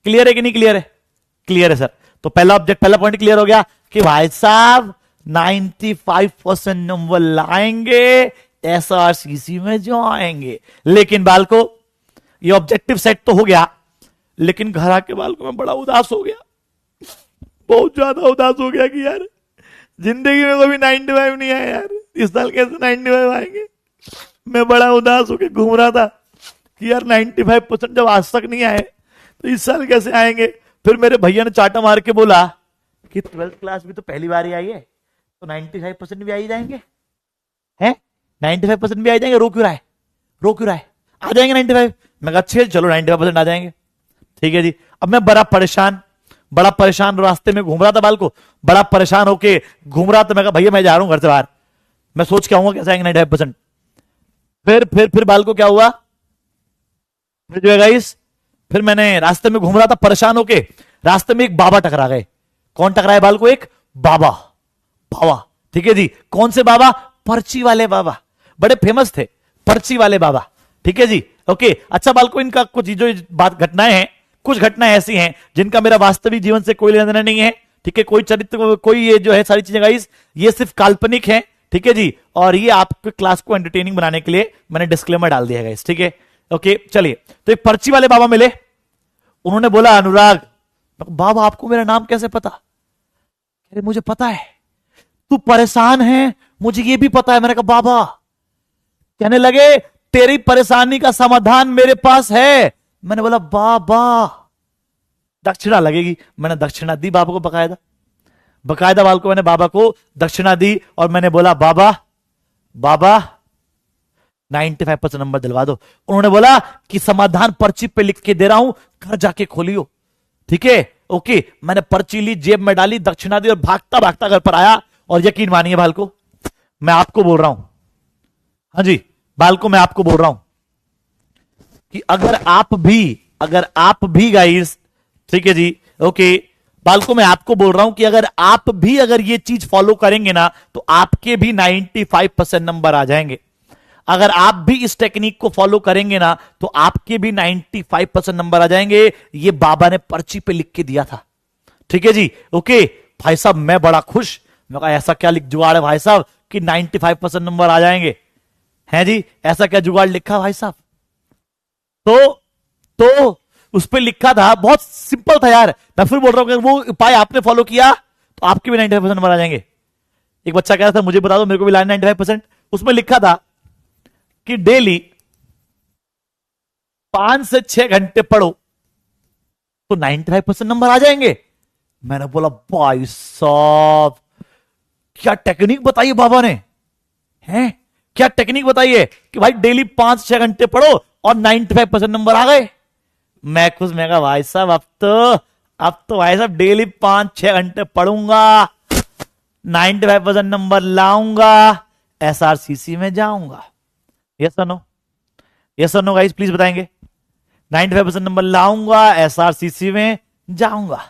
क्लियर है कि नहीं क्लियर है, क्लियर है सर। तो पहला ऑब्जेक्ट, पहला पॉइंट क्लियर हो गया कि भाई साहब 95% नंबर लाएंगे एसआरसीसी में जो आएंगे। लेकिन बालको ये ऑब्जेक्टिव सेट तो हो गया, लेकिन घर आके बालको में बड़ा उदास हो गया, बहुत ज्यादा उदास हो गया कि यार जिंदगी में कभी 95 नहीं आया यार, इस साल कैसे 95 आएंगे। मैं बड़ा उदास होकर घूम रहा था कि यार 95% जब आज तक नहीं आए तो इस साल कैसे आएंगे। फिर मेरे भैया ने चाटा मार के बोला कि 12th क्लास भी तो पहली बार ही आई है, तो 95% भी आ ही जाएंगे, हैं 95% भी आ जाएंगे, रो क्यों रहा है, रो क्यों रहा है, आ जाएंगे 95। मैं कहा अच्छे चलो 95% आ जाएंगे, ठीक है जी। अब मैं बड़ा परेशान रास्ते में घूम रहा था, बाल को बड़ा परेशान होके घूम रहा था। मैं कहा भैया मैं जा रहा हूं घर से बाहर, मैं सोच के आऊंगा कैसे आएंगे 95%। फिर बाल को क्या हुआ, फिर जो है गाइस, फिर मैंने रास्ते में घूम रहा था परेशान होके, रास्ते में एक बाबा टकरा गए। कौन टकराए बाल को, एक बाबा, ठीक है जी। कौन से बाबा, पर्ची वाले बाबा, बड़े फेमस थे पर्ची वाले बाबा, ठीक है जी, ओके। अच्छा बाल को इनका कुछ जो बात घटनाएं हैं, कुछ घटनाएं ऐसी हैं जिनका मेरा वास्तविक जीवन से कोई लेना देना नहीं है, ठीक है। कोई चरित्र, कोई ये जो है सारी चीजें गाइस ये सिर्फ काल्पनिक है, ठीक है जी। और ये आपके क्लास को एंटरटेनिंग बनाने के लिए मैंने डिस्क्लेमर डाल दिया गाइस, ठीक है, ओके। चलिए, तो एक पर्ची वाले बाबा मिले, उन्होंने बोला अनुराग, बाबा आपको मेरा नाम कैसे पता, अरे मुझे पता है तू परेशान है, मुझे ये भी पता है। मैंने कहा बाबा, कहने लगे तेरी परेशानी का समाधान मेरे पास है। मैंने बोला बाबा दक्षिणा लगेगी, मैंने दक्षिणा दी बाबा को, बकायदा बाल को मैंने बाबा को दक्षिणा दी, और मैंने बोला बाबा 95% नंबर दिलवा दो। उन्होंने बोला कि समाधान पर्ची पे लिख के दे रहा हूं, घर जाके खोलियो, ठीक है, ओके। मैंने पर्ची ली, जेब में डाली, दक्षिणा दी और भागता भागता घर पर आया। और यकीन मानिए बाल को, मैं आपको बोल रहा हूं, हाँ जी बाल को मैं आपको बोल रहा हूं कि अगर आप भी गाइस, ठीक है जी, ओके, बाल को मैं आपको बोल रहा हूं कि अगर ये चीज फॉलो करेंगे ना, तो आपके भी 95% नंबर आ जाएंगे। अगर आप भी इस टेक्निक को फॉलो करेंगे ना, तो आपके भी 95% नंबर आ जाएंगे। ये बाबा ने पर्ची पे लिख के दिया था, ठीक है जी, ओके। भाई साहब मैं बड़ा खुश, मैं कहा ऐसा क्या लिख जुगाड़ है भाई साहब कि 95% नंबर आ जाएंगे, हैं जी, ऐसा क्या जुगाड़ लिखा भाई साहब। तो उस पर लिखा था, बहुत सिंपल था यार। मैं फिर बोल रहा हूं कि वो उपाय आपने फॉलो किया तो आपके भी 95% नंबर आ जाएंगे। एक बच्चा कह रहा था मुझे बता दो, मेरे को भी लाना 95%। उसमें लिखा था कि डेली 5 से 6 घंटे पढ़ो तो 95% नंबर आ जाएंगे। मैंने बोला भाई साहब क्या टेक्निक बताई बाबा ने, हैं क्या टेक्निक बताइए कि भाई डेली 5-6 घंटे पढ़ो और 95% नंबर आ गए। मैं खुश, मैं कहा भाई साहब अब तो भाई साहब डेली 5-6 घंटे पढ़ूंगा, 95% नंबर लाऊंगा, एसआरसीसी में जाऊंगा। Yes or no, yes or no guys please बताएंगे। 95% नंबर लाऊंगा, एसआरसीसी में जाऊंगा,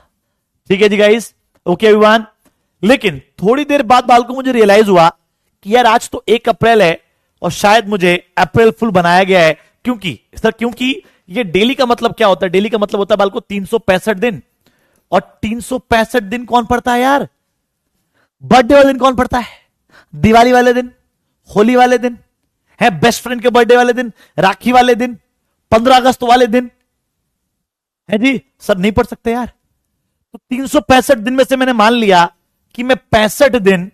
ठीक है जी गाइस, ओके एवरीवन। लेकिन थोड़ी देर बाद बाल को मुझे रियलाइज हुआ कि यार आज तो 1 अप्रैल है और शायद मुझे अप्रैल फुल बनाया गया है। क्योंकि ये डेली का मतलब क्या होता है, डेली का मतलब होता है बाल को 365 दिन। और 365 दिन कौन पढ़ता है यार, बर्थडे वाले दिन कौन पढ़ता है, दिवाली वाले दिन, होली वाले दिन, है बेस्ट फ्रेंड के बर्थडे वाले दिन, राखी वाले दिन, 15 अगस्त वाले दिन, है जी सर नहीं पढ़ सकते यार। तो 365 दिन में से मैंने मान लिया कि मैं 65 दिन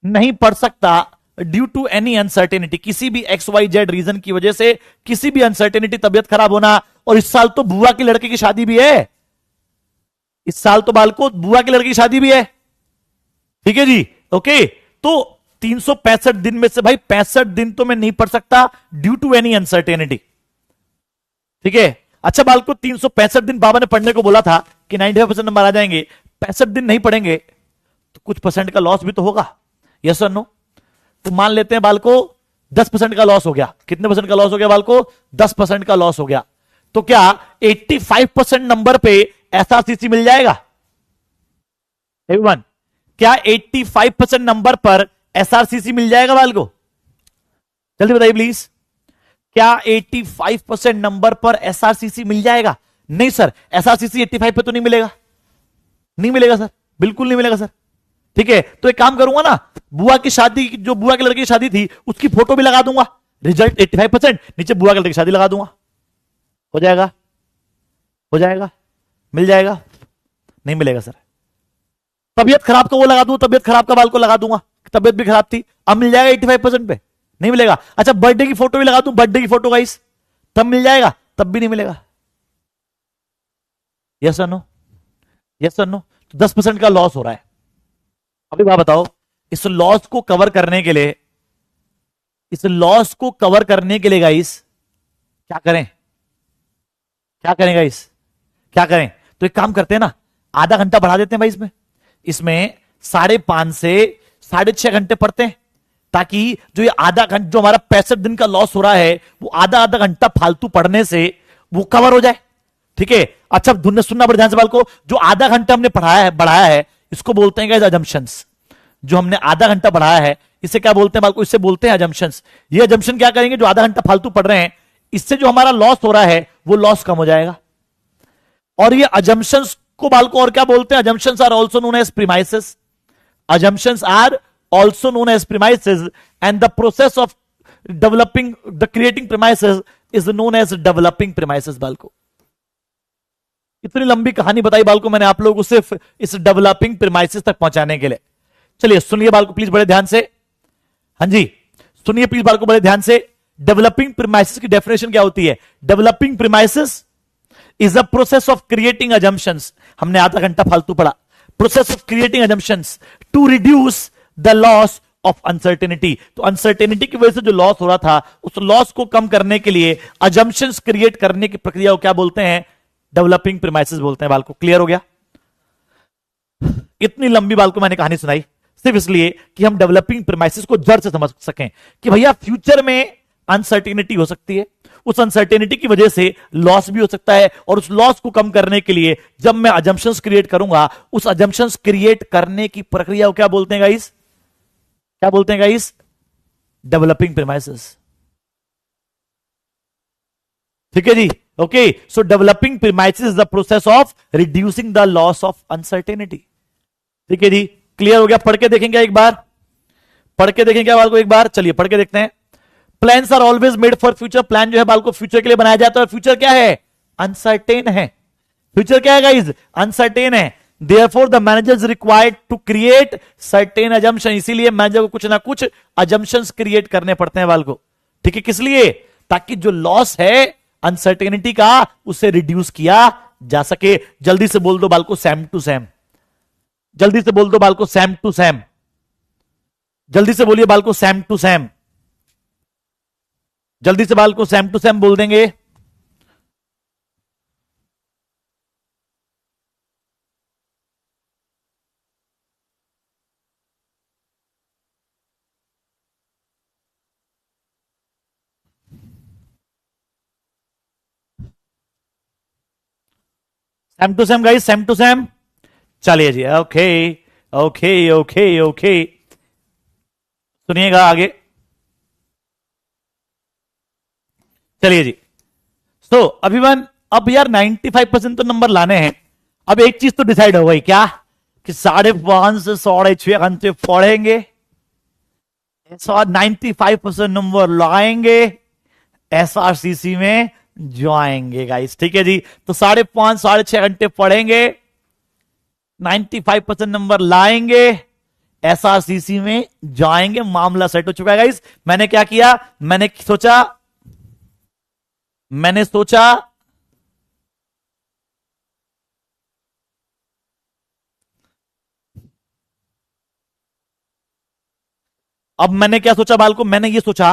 नहीं पढ़ सकता ड्यू टू एनी अनसर्टेनिटी, किसी भी एक्स वाई जेड रीजन की वजह से, किसी भी अनसर्टेनिटी, तबियत खराब होना। और इस साल तो बुआ के लड़के की शादी भी है, इस साल तो बालको बुआ के लड़के की शादी भी है, ठीक है जी। ओके, तो 365 दिन में से भाई 65 दिन तो मैं नहीं पढ़ सकता ड्यू टू एनी अनसर्टेनिटी, ठीक है। अच्छा बालको 365 दिन बाबा ने पढ़ने को बोला था कि 95% नंबर आ जाएंगे, 65 दिन नहीं पढ़ेंगे तो कुछ परसेंट का लॉस भी तो होगा, यस और नो। तो मान लेते हैं बालको 10% का लॉस हो गया। कितने परसेंट का लॉस हो गया बालको? 10% का लॉस हो गया। तो क्या 85% नंबर पे एसआरसीसी मिल जाएगा एवरीवन? क्या 85% नंबर पर एसआरसीसी मिल जाएगा बालको? जल्दी बताइए प्लीज, क्या 85% नंबर पर एसआरसीसी मिल जाएगा? नहीं सर, एसआरसीसी 85 पे तो नहीं मिलेगा, नहीं मिलेगा सर, बिल्कुल नहीं मिलेगा सर, ठीक है। तो एक काम करूंगा ना, बुआ की शादी, जो बुआ के लड़के की शादी थी उसकी फोटो भी लगा दूंगा, रिजल्ट 85%, नीचे बुआ के लड़के की शादी लगा दूंगा, हो जाएगा, हो जाएगा, मिल जाएगा? नहीं मिलेगा सर। तबियत खराब का वो लगा दूं, तबियत खराब का बाल को लगा दूंगा, तबियत भी खराब थी, अब मिल जाएगा 85% पे? नहीं मिलेगा। अच्छा बर्थडे की फोटो भी लगा दूं, बर्थडे की फोटो गाइस, तब मिल जाएगा? तब भी नहीं मिलेगा। Yes or no, yes or no. तो 10% का लॉस हो रहा है। अभी बात बताओ, इस लॉस को कवर करने के लिए, इस लॉस को कवर करने के लिए गाइस क्या करें? क्या करें गाइस, क्या करें? तो एक काम करते हैं ना, आधा घंटा बढ़ा देते हैं भाई इसमें, इसमें 5.5 से 6.5 घंटे पढ़ते हैं, ताकि जो ये आधा घंटा, जो हमारा 65 दिन का लॉस हो रहा है, वो आधा आधा घंटा फालतू पढ़ने से वो कवर हो जाए, ठीक है। अच्छा धुन सुनना बड़े ध्यान से बाल को, जो आधा घंटा हमने पढ़ाया है, बढ़ाया है, इसको बोलते हैं गाइस अजम्पशंस। जो हमने आधा घंटा बढ़ाया है, इसे क्या बोलते हैं बाल को? इससे बोलते हैं अजम्पशंस। ये अजम्पशन क्या करेंगे, जो आधा घंटा फालतू पढ़ रहे हैं, इससे जो हमारा लॉस हो रहा है वो लॉस कम हो जाएगा। और ये अजम्पशंस को बाल को और क्या बोलते हैं? Assumptions are also known as premises, assumptions are also known as premises, and the process of developing the creating premises is known as developing premises। बालको इतनी लंबी कहानी बताई बालको मैंने आप लोगों को सिर्फ इस डेवलपिंग प्रीमाइसेस तक पहुंचाने के लिए। चलिए सुनिए बालको प्लीज बड़े ध्यान से, हाँ जी सुनिए प्लीज बालको बड़े ध्यान से। डेवलपिंग प्रीमाइसेस की डेफिनेशन क्या होती है? Developing premises is a process of creating assumptions। हमने आधा घंटा फालतू पढ़ा। Process of creating assumptions to reduce the loss of uncertainty. तो अनसर्टेनिटी की वजह से जो लॉस हो रहा था, उस लॉस को कम करने के लिए assumptions क्रिएट करने की प्रक्रिया को क्या बोलते हैं? डेवलपिंग प्रीमाइसेस बोलते हैं। बाल को क्लियर हो गया? इतनी लंबी बाल को मैंने कहानी सुनाई सिर्फ इसलिए कि हम डेवलपिंग प्रीमाइसेस को जड़ से समझ सकें कि भैया फ्यूचर में अनसर्टेनिटी हो सकती है, उस अनसर्टेनिटी की वजह से लॉस भी हो सकता है, और उस लॉस को कम करने के लिए जब मैं अजम्पशंस क्रिएट करूंगा, उस अजम्पशंस क्रिएट करने की प्रक्रिया को क्या बोलते हैं गाइस? क्या बोलते हैं गाइस? Developing premises. ठीक है जी, okay. So developing premises is the process of reducing the loss of uncertainty. ठीक है जी, क्लियर हो गया? पढ़ के देखेंगे एक बार, पढ़ के देखेंगे बाल को एक बार। चलिए पढ़ के देखते हैं। Plans are always made for future. Plan जो है बाल को फ्यूचर के लिए बनाया जाता है, और फ्यूचर क्या है? अनसर्टेन है। फ्यूचर क्या है गाइज? अनसर्टेन है। Therefore the manager is required to create certain assumption। इसीलिए मैनेजर को कुछ ना कुछ assumptions क्रिएट करने पड़ते हैं बाल को। ठीक है, किस लिए? ताकि जो लॉस है अनसर्टेनिटी का, उसे रिड्यूस किया जा सके। जल्दी से बोल दो बाल को सैम टू सैम। जल्दी से बोल दो बाल को सैम टू सैम। जल्दी से बोलिए बाल को सैम टू सैम। जल्दी से बाल को सैम टू सैम बोल देंगे। Same to same guys, same to same. चलिए जी, ओके ओके ओके ओके, सुनिएगा आगे। चलिए जी, सो अभिमान, अब यार 95% तो नंबर लाने हैं। अब एक चीज तो डिसाइड हो गई क्या, कि 5.5 से 6.5 घंटे पढ़ेंगे, SR 95% नंबर लगाएंगे, SRCC में जाएंगे गाइस। ठीक है जी, तो 5.5 6.5 घंटे पढ़ेंगे, 95% नंबर लाएंगे, SRCC में जाएंगे, मामला सेट हो चुका है गाइस। मैंने क्या किया, मैंने सोचा अब मैंने क्या सोचा बालको, मैंने ये सोचा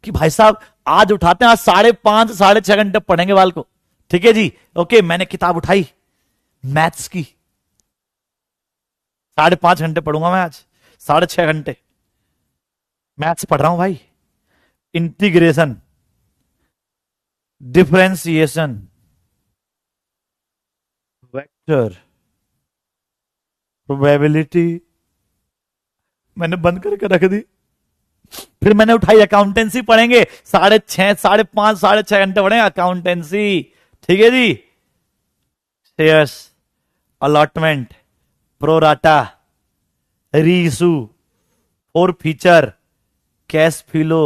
कि भाई साहब आज उठाते हैं, आज 5.5 6.5 घंटे पढ़ेंगे बालको। ठीक है जी, ओके। मैंने किताब उठाई मैथ्स की, 5.5 घंटे पढ़ूंगा मैं आज, 6.5 घंटे मैथ्स पढ़ रहा हूं भाई। इंटीग्रेशन, डिफरेंशिएशन, वेक्टर, प्रोबेबिलिटी, मैंने बंद करके रख दी। फिर मैंने उठाई अकाउंटेंसी पढ़ेंगे, 6.5 5.5 6.5 घंटे पढ़ेंगे अकाउंटेंसी। ठीक है जी, shares, allotment, pro rata, reissue, forfeiture, cash flow,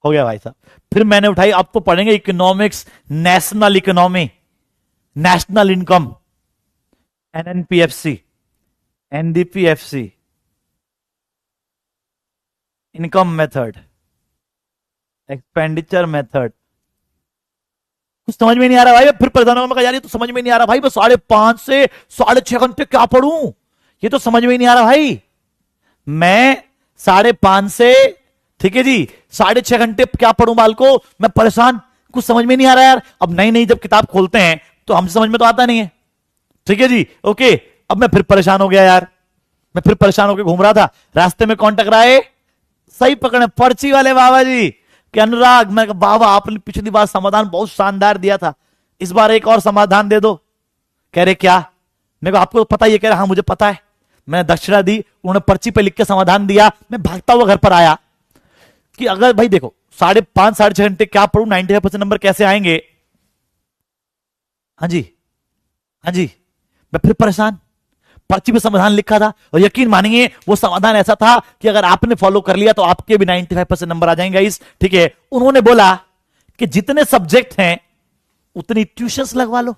हो गया भाई साहब। फिर मैंने उठाई, अब तो पढ़ेंगे economics, national economy, national income, NNPFC, NDPFC, income method, expenditure method. कुछ समझ में नहीं आ रहा भाई। फिर प्रधान में कहा यार ये तो समझ में नहीं आ रहा भाई, बस 5.5 से 6.5 घंटे क्या पढ़ूं, ये तो समझ में ही नहीं आ रहा भाई। मैं 5.5 से, ठीक है जी, 6.5 घंटे क्या पढ़ूं बालको, मैं परेशान, कुछ समझ में नहीं आ रहा यार। अब नई नई जब किताब खोलते हैं तो हमसे समझ में तो आता नहीं है। ठीक है जी, ओके। अब मैं फिर परेशान हो गया यार, मैं फिर परेशान होकर घूम रहा था, रास्ते में कौन टकराए, सही पकड़े, पर्ची वाले बाबा जी कि अनुराग। मैं कहा बाबा आपने पिछली बार समाधान बहुत शानदार दिया था, इस बार एक और समाधान दे दो। कह रहे क्या, मेरे को आपको पता ही है। कह रहे हाँ मुझे पता है। मैंने दक्षिणा दी, उन्होंने पर्ची पे लिख के समाधान दिया। मैं भागता हुआ घर पर आया कि अगर भाई देखो 5.5 6.5 घंटे क्या पढ़ू, 95% नंबर कैसे आएंगे। हाँ जी, हाँ जी, मैं फिर परेशान। पर्ची पे समाधान लिखा था और यकीन मानिए वो समाधान ऐसा था कि अगर आपने फॉलो कर लिया तो आपके भी 95% नंबर आ जाएंगे इस। ठीक है, उन्होंने बोला कि जितने सब्जेक्ट हैं उतनी ट्यूशंस लगवा लो,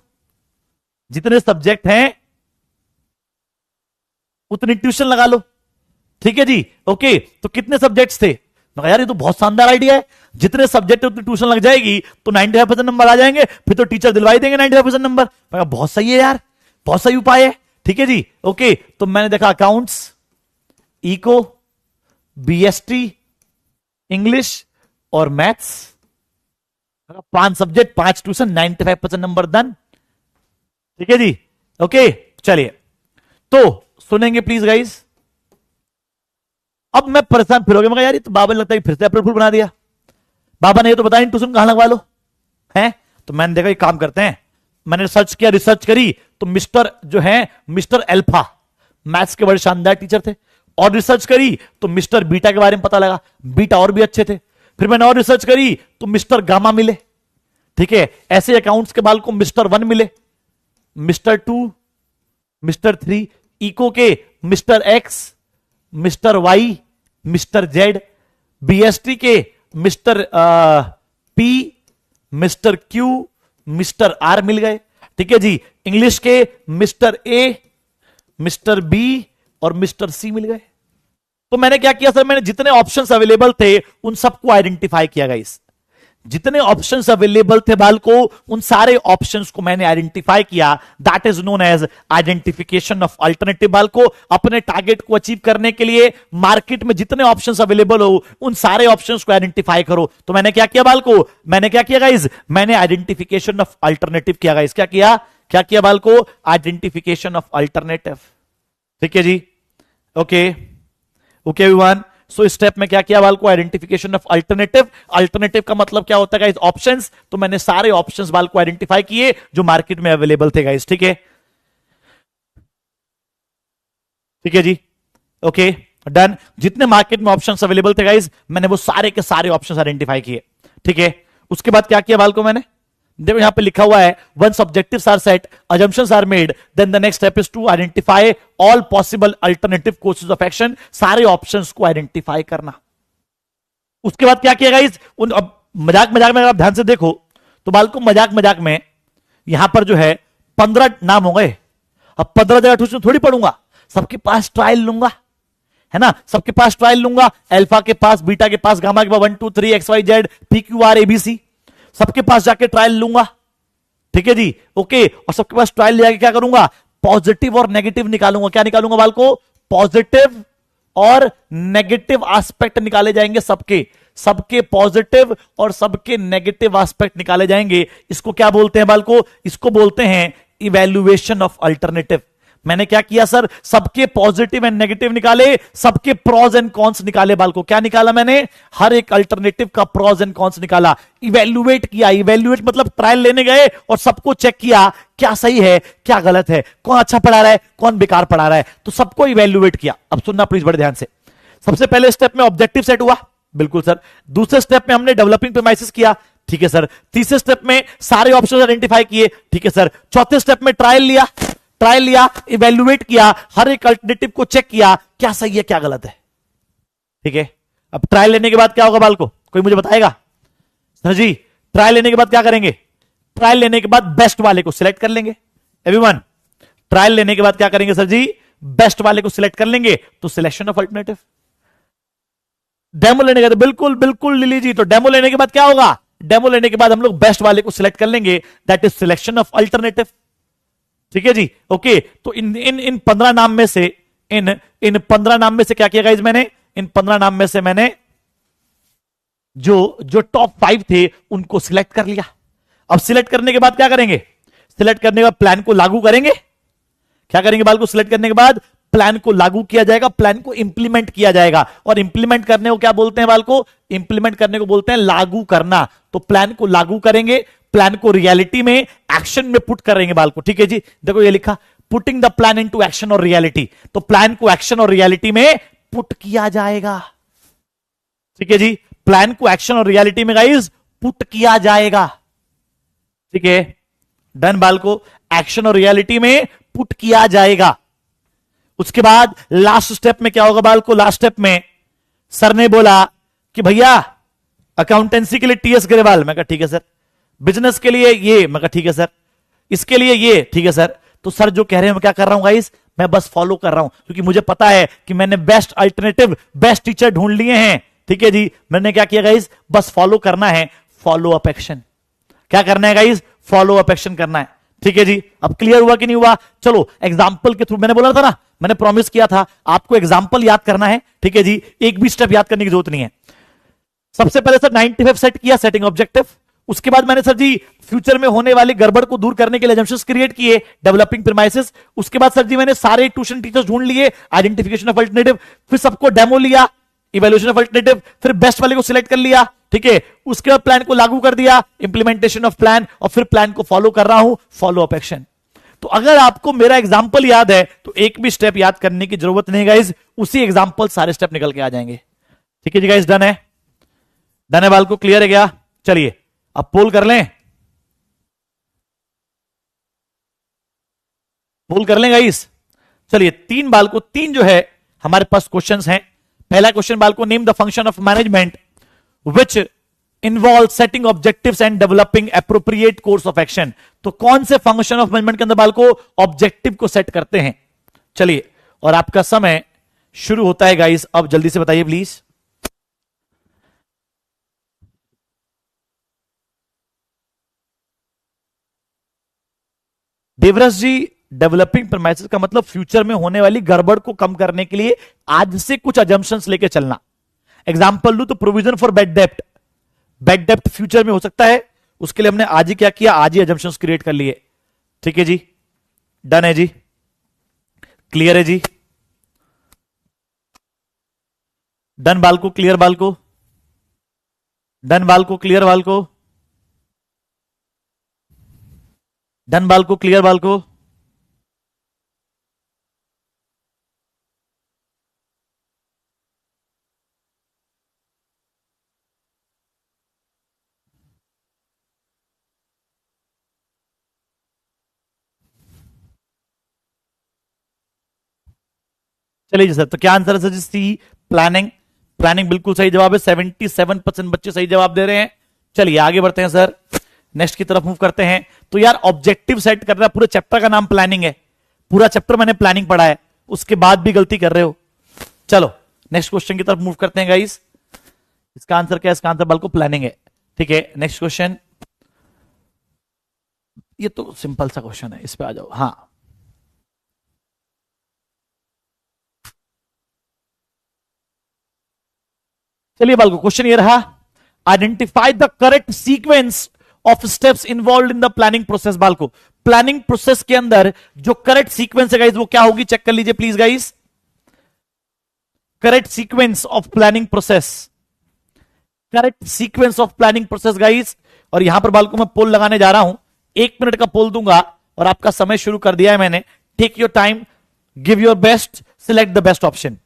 जितने सब्जेक्ट हैं उतनी ट्यूशन लगा लो। ठीक है जी, ओके। तो कितने सब्जेक्ट्स थे, मगर यार ये तो बहुत शानदार आइडिया है, जितने सब्जेक्ट उतनी ट्यूशन लग जाएगी तो 95% नंबर आ जाएंगे, फिर तो टीचर दिलवाई देंगे 95% नंबर। बहुत सही है यार, बहुत सही उपाय है। ठीक है जी, ओके। तो मैंने देखा अकाउंट्स, इको, BST, इंग्लिश और maths, 5 subject 5 tuition, 95% number done. ठीक है जी, ओके। चलिए तो सुनेंगे प्लीज गाइस। अब मैं परेशान फिर हो गया, मगर यार ये तो बाबा ने लगता है फिर से अप्रैल फूल बना दिया। बाबा ने ये तो बताया ट्यूशन कहां लगवा लो है। तो मैंने देखा एक काम करते हैं, मैंने रिसर्च किया, रिसर्च करी तो मिस्टर जो है मिस्टर अल्फा मैथ्स के बड़े शानदार टीचर थे, और रिसर्च करी तो मिस्टर बीटा के बारे में पता लगा, बीटा और भी अच्छे थे। फिर मैंने और रिसर्च करी तो मिस्टर गामा मिले। ठीक है, ऐसे अकाउंट्स के बाल को मिस्टर 1 मिले, मिस्टर 2, मिस्टर 3, इको के mister X, mister Y, mister Z, BST के mister P, mister Q, mister R मिल गए। ठीक है जी, इंग्लिश के मिस्टर A, मिस्टर B और मिस्टर C मिल गए। तो मैंने क्या किया सर, मैंने जितने ऑप्शंस अवेलेबल थे उन सबको आइडेंटिफाई किया गाइस। जितने ऑप्शंस अवेलेबल थे बाल को, उन सारे ऑप्शंस को मैंने आइडेंटिफाई किया। That is known as identification of alternative. बाल को अपने टारगेट को अचीव करने के लिए मार्केट में जितने ऑप्शंस अवेलेबल हो उन सारे ऑप्शंस को आइडेंटिफाई करो। तो मैंने क्या किया बाल को, मैंने क्या किया गाइस, मैंने आइडेंटिफिकेशन ऑफ अल्टरनेटिव किया गाइस। क्या किया, क्या किया बाल को, आइडेंटिफिकेशन ऑफ अल्टरनेटिव। ठीक है जी, okay okay everyone. So step में क्या किया बाल को, आइडेंटिफिकेशन ऑफ अल्टरनेटिव। अल्टरनेटिव का मतलब क्या होता है गाइस, ऑप्शंस। तो मैंने सारे ऑप्शंस बाल को आइडेंटिफाई किए जो मार्केट में अवेलेबल थे गाइस। ठीक है, ठीक है जी, ओके डन। जितने मार्केट में ऑप्शंस अवेलेबल थे गाइस, मैंने वो सारे के सारे ऑप्शंस आइडेंटिफाई किए। ठीक है, उसके बाद क्या किया बाल को, देखो यहां पे लिखा हुआ है once objectives are set, assumptions are made, then the next step is to identify all possible alternative courses of action, सारे ऑप्शंस को आइडेंटिफाई करना। उसके बाद क्या किया गाइस, उन अब मजाक मजाक में अगर आप ध्यान से देखो तो बालको मजाक मजाक में यहां पर जो है 15 नाम हो गए। अब 15 जगह ट्यूशन थोड़ी पढ़ूंगा, सबके पास ट्रायल लूंगा, है ना, सबके पास ट्रायल लूंगा, अल्फा के पास, बीटा के पास, गामा के पास, 1 2 3 XYZ PQR ABC, सबके पास जाके ट्रायल लूंगा। ठीक है जी, ओके। और सबके पास ट्रायल ले जाके क्या करूंगा, पॉजिटिव और नेगेटिव निकालूंगा। क्या निकालूंगा बालको, पॉजिटिव और नेगेटिव एस्पेक्ट निकाले जाएंगे, सबके सबके पॉजिटिव और सबके नेगेटिव एस्पेक्ट निकाले जाएंगे। इसको क्या बोलते हैं बालको, इसको बोलते हैं इवैल्यूएशन ऑफ अल्टरनेटिव। मैंने क्या किया सर, सबके पॉजिटिव एंड नेगेटिव निकाले, सबके प्रॉज एंड कॉन्स निकाले। बालको क्या निकाला मैंने, हर एक अल्टरनेटिव का प्रॉज एंड कॉन्स निकाला, इवैल्यूएट किया। इवैल्यूएट मतलब ट्रायल लेने गए और सबको चेक किया क्या सही है क्या गलत है, कौन अच्छा पढ़ा रहा है कौन बेकार पढ़ा रहा है, तो सबको इवैल्यूएट किया। अब सुनना प्लीज बड़े ध्यान से। सबसे पहले स्टेप में ऑब्जेक्टिव सेट हुआ, बिल्कुल सर। दूसरे स्टेप में हमने डेवलपिंग प्रीमाइसेस किया, ठीक है सर। तीसरे स्टेप में सारे ऑप्शन आइडेंटिफाई किए, ठीक है सर। चौथे स्टेप में ट्रायल लिया, ट्रायल लिया, इवैल्यूएट किया, हर एक अल्टरनेटिव को चेक किया क्या सही है क्या गलत है, ठीक है। अब ट्रायल लेने के बाद क्या होगा बालको, कोई मुझे बताएगा सर जी। ट्रायल लेने के बाद क्या करेंगे, ट्रायल लेने के बाद बेस्ट वाले को सिलेक्ट कर लेंगे। एवरीवन, ट्रायल लेने के बाद क्या करेंगे सर जी, बेस्ट वाले को सिलेक्ट कर लेंगे, तो सिलेक्शन ऑफ अल्टरनेटिव। डेमो लेने के बाद बिल्कुल बिल्कुल लिली जी, तो डेमो लेने के बाद क्या होगा, डेमो लेने के बाद हम लोग बेस्ट वाले को सिलेक्ट कर लेंगे, that is selection of alternative. ठीक है जी, ओके। तो इन 15 नाम में से इन 15 नाम में से क्या किया गाइस मैंने, इन 15 नाम में से मैंने जो टॉप 5 थे उनको सिलेक्ट कर लिया। अब सिलेक्ट करने के बाद क्या करेंगे, सिलेक्ट करने के बाद प्लान को लागू करेंगे। क्या करेंगे बाल को, सिलेक्ट करने के बाद प्लान को लागू किया जाएगा, प्लान को इंप्लीमेंट किया जाएगा। और इंप्लीमेंट करने को क्या बोलते हैं बाल को, इंप्लीमेंट करने को बोलते हैं लागू करना। तो प्लान को लागू करेंगे, प्लान को रियलिटी में एक्शन में पुट करेंगे बाल को। ठीक है जी, देखो ये लिखा putting the plan into action और रियलिटी, तो प्लान को एक्शन और रियलिटी में पुट किया जाएगा। ठीक है जी, प्लान को एक्शन और रियलिटी में गाइस पुट किया जाएगा। ठीक है, डन बाल को, एक्शन और रियलिटी में पुट किया जाएगा। उसके बाद लास्ट स्टेप में क्या होगा बाल को, लास्ट स्टेप में सर ने बोला कि भैया अकाउंटेंसी के लिए टीएस ग्रेवाल, मैं कहा ठीक है सर। बिजनेस के लिए ये, मैं कहा ठीक है सर। इसके लिए ये, ठीक है सर। तो सर जो कह रहे हैं मैं क्या कर रहा हूं गाइस, मैं बस फॉलो कर रहा हूं, क्योंकि मुझे पता है कि मैंने बेस्ट अल्टरनेटिव, बेस्ट टीचर ढूंढ लिए हैं। ठीक है जी, मैंने क्या किया गाइस, बस फॉलो करना है, फॉलो अप एक्शन। क्या करना है गाइस, फॉलो अप एक्शन करना है। ठीक है जी, अब क्लियर हुआ कि नहीं हुआ। चलो एग्जाम्पल के थ्रू, मैंने बोला था ना, मैंने प्रॉमिस किया था आपको एग्जाम्पल याद करना है। ठीक है जी, एक भी स्टेप याद करने की जरूरत नहीं है। सबसे पहले सर 95 सेट किया, सेटिंग ऑब्जेक्टिव। उसके बाद मैंने सर जी फ्यूचर में होने वाली गड़बड़ को दूर करने के लिए assumptions क्रिएट किए, डेवलपिंग प्रीमाइसेस। उसके बाद सर जी मैंने सारे ट्यूशन टीचर्स ढूंढ लिए, आइडेंटिफिकेशन ऑफ अल्टरनेटिव, फिर सबको डेमो लिया, इवैल्यूएशन ऑफ अल्टरनेटिव, फिर बेस्ट वाले को सिलेक्ट कर लिया। ठीक है, उसके बाद प्लान को लागू कर दिया, इंप्लीमेंटेशन ऑफ प्लान, और फिर प्लान को फॉलो कर रहा हूं, फॉलो अप एक्शन। तो अगर आपको मेरा एग्जांपल याद है तो एक भी स्टेप याद करने की जरूरत नहीं गाइस, उसी एग्जांपल सारे स्टेप निकल के आ जाएंगे। ठीक है जी गाइस, डन है, डन है बाल को, क्लियर है क्या। चलिए अब पोल कर लें, पोल कर लें गाइस। चलिए तीन बाल को, तीन जो है हमारे पास क्वेश्चंस हैं। पहला क्वेश्चन बाल को, name the function of management which involve setting objectives and developing appropriate course of action. तो कौन से फंक्शन ऑफ मैनेजमेंट के अंदर बाल को ऑब्जेक्टिव को सेट करते हैं। चलिए, और आपका समय शुरू होता है गाइस, अब जल्दी से बताइए please. Devraj ji, developing premises का मतलब फ्यूचर में होने वाली गड़बड़ को कम करने के लिए आज से कुछ अजम्पशंस लेके चलना। एग्जांपल लू तो provision for bed dept, bed dept future में हो सकता है, उसके लिए हमने आज ही क्या किया, आज ही अजम्पशंस क्रिएट कर लिए। ठीक है जी, डन है जी, क्लियर है जी, डन बाल को, क्लियर बाल को, डन बाल को, क्लियर बाल को, डन बाल को, क्लियर बाल को। चलिए जी सर, तो क्या आंसर है सर जी? सी, प्लानिंग। प्लानिंग बिल्कुल सही जवाब है। 77% बच्चे सही जवाब दे रहे हैं। चलिए आगे बढ़ते हैं सर, नेक्स्ट की तरफ मूव करते हैं। तो यार ऑब्जेक्टिव सेट कर रहा है, पूरे चैप्टर का नाम प्लानिंग है, पूरा चैप्टर मैंने प्लानिंग पढ़ा है, उसके बाद भी गलती कर रहे हो। चलो नेक्स्ट क्वेश्चन की तरफ मूव करते हैं गाइस। इसका आंसर क्या है? इसका आंसर बल्कि प्लानिंग है। ठीक है, नेक्स्ट क्वेश्चन। ये तो सिंपल सा क्वेश्चन है, इस पे आ जाओ। हाँ, चलिए बालको, क्वेश्चन ये रहा, identify the correct sequence of steps involve in the planning process. BALCO, planning process के अंदर जो करेक्ट सीक्वेंस है गाइस वो क्या होगी? चेक कर लीजिए please guys. Correct sequence of planning process, correct sequence of planning process guys. और यहां पर बालको मैं पोल लगाने जा रहा हूं, 1 मिनट का पोल दूंगा और आपका समय शुरू कर दिया है मैंने। Take your time, give your best, select the best option.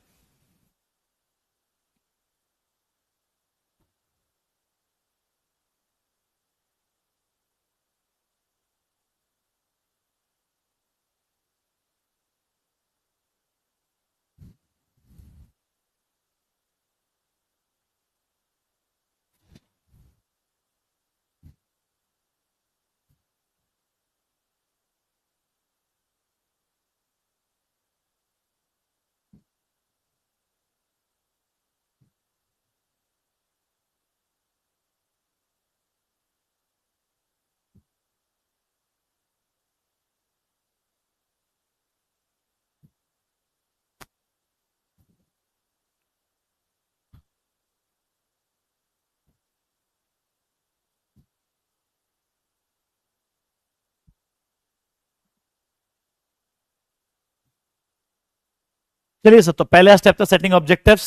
चलिए सर, तो पहला स्टेप था सेटिंग ऑब्जेक्टिव्स।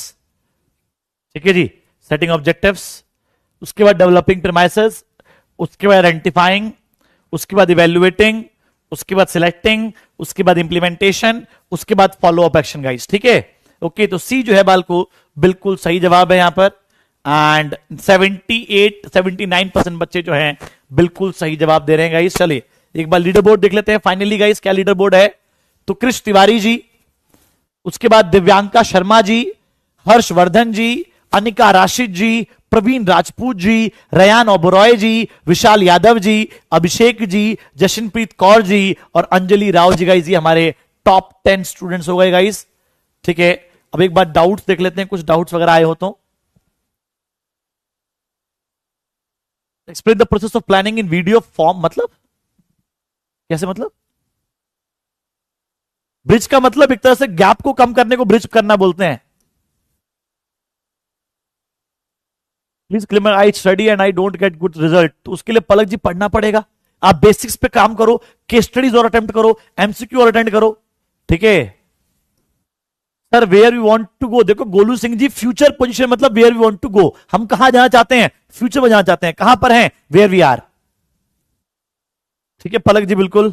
ठीक है जी, सेटिंग ऑब्जेक्टिव्स, उसके बाद डेवलपिंग प्रीमाइसेस, उसके बाद आइडेंटिफाइंग, उसके बाद इवेल्युएटिंग, उसके बाद सिलेक्टिंग, उसके बाद इंप्लीमेंटेशन, उसके बाद फॉलो अप एक्शन गाइस। ठीक है, ओके। तो सी जो है बालको बिल्कुल सही जवाब है यहां पर। एंड 79% बच्चे जो हैं बिल्कुल सही जवाब दे रहे हैं गाइस। चलिए एक बार लीडर बोर्ड देख लेते हैं फाइनली गाइस, क्या लीडर बोर्ड है। तो कृष तिवारी जी, उसके बाद दिव्यांका शर्मा जी, हर्षवर्धन जी, अनिका राशिद जी, प्रवीण राजपूत जी, रयान ओबरॉय जी, विशाल यादव जी, अभिषेक जी, जशनप्रीत कौर जी और अंजलि राव जी गाइस, ये हमारे टॉप 10 स्टूडेंट्स हो गए गाइस। ठीक है, अब एक बार डाउट्स देख लेते हैं, कुछ डाउट्स वगैरह आए हो तो। Explain the process of planning in video form, मतलब कैसे? मतलब ब्रिज का मतलब एक तरह से गैप को कम करने को ब्रिज करना बोलते हैं। Please claim I study and I don't get good result, तो उसके लिए पलक जी पढ़ना पड़ेगा। आप बेसिक्स पे काम करो, केस स्टडीज और अटेम्प्ट करो, एमसीक्यू और अटेंड करो। ठीक है sir, where we want to go, देखो गोलू सिंह जी, फ्यूचर पोजीशन मतलब where we want to go, हम कहां जाना चाहते हैं, फ्यूचर में जाना चाहते हैं, कहां पर हैं, वेयर वी आर। ठीक है पलक जी, बिल्कुल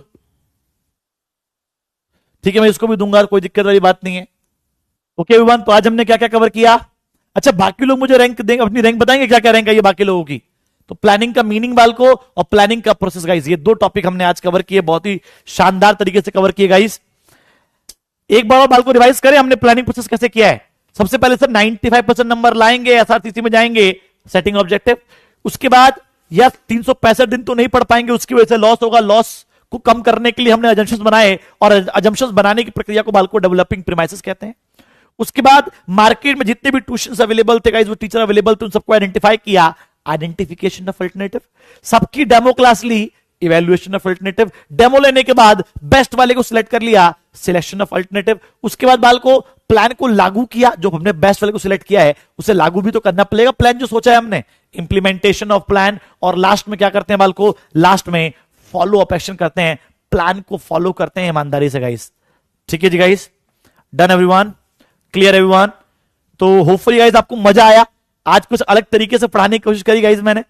ठीक है, मैं इसको भी दूंगा, कोई दिक्कत वाली बात नहीं है। ओके विवान, तो आज हमने क्या क्या कवर किया? अच्छा, बाकी लोग मुझे रैंक देंगे, अपनी रैंक बताएंगे क्या क्या रैंक है ये बाकी लोगों की। तो प्लानिंग का मीनिंग बालको और प्लानिंग का प्रोसेस गाइस, ये 2 टॉपिक हमने आज कवर किए, बहुत ही शानदार तरीके से कवर किए गाइस। एक बार और बालको रिवाइज करें हमने प्लानिंग प्रोसेस कैसे किया है। सबसे पहले सर 95% नंबर लाएंगे, एसआरसीसी में जाएंगे, सेटिंग ऑब्जेक्टिव। उसके बाद या 365 दिन तो नहीं पढ़ पाएंगे, उसकी वजह से लॉस होगा, लॉस को कम करने के लिए हमने अजम्पशंस बनाए, और अजम्पशंस बनाने की प्रक्रिया को बालको डेवलपिंग प्रीमाइसेस कहते हैं। उसके बाद मार्केट में जितने भी ट्यूशंस अवेलेबल थे गाइस, वो टीचर अवेलेबल थे, उन सबको आइडेंटिफाई किया, आइडेंटिफिकेशन ऑफ अल्टरनेटिव, सबकी डेमो क्लास ली, इवैल्यूएशन ऑफ अल्टरनेटिव, डेमो लेने के बाद बेस्ट वाले को सिलेक्ट कर लिया, सिलेक्शन ऑफ अल्टरनेटिव। उसके बाद बाल को प्लान को लागू किया, जो हमने बेस्ट वाले को सिलेक्ट किया है उसे लागू भी तो करना पड़ेगा, प्लान जो सोचा है हमने, इंप्लीमेंटेशन ऑफ प्लान। और लास्ट में क्या करते हैं बाल को, लास्ट में फॉलो अप एक्शन करते हैं, प्लान को फॉलो करते हैं ईमानदारी से गाइस। ठीक है जी guys, done everyone, clear everyone. तो होपफुली गाइस आपको मजा आया, आज कुछ अलग तरीके से पढ़ाने की कोशिश करी गाइस मैंने,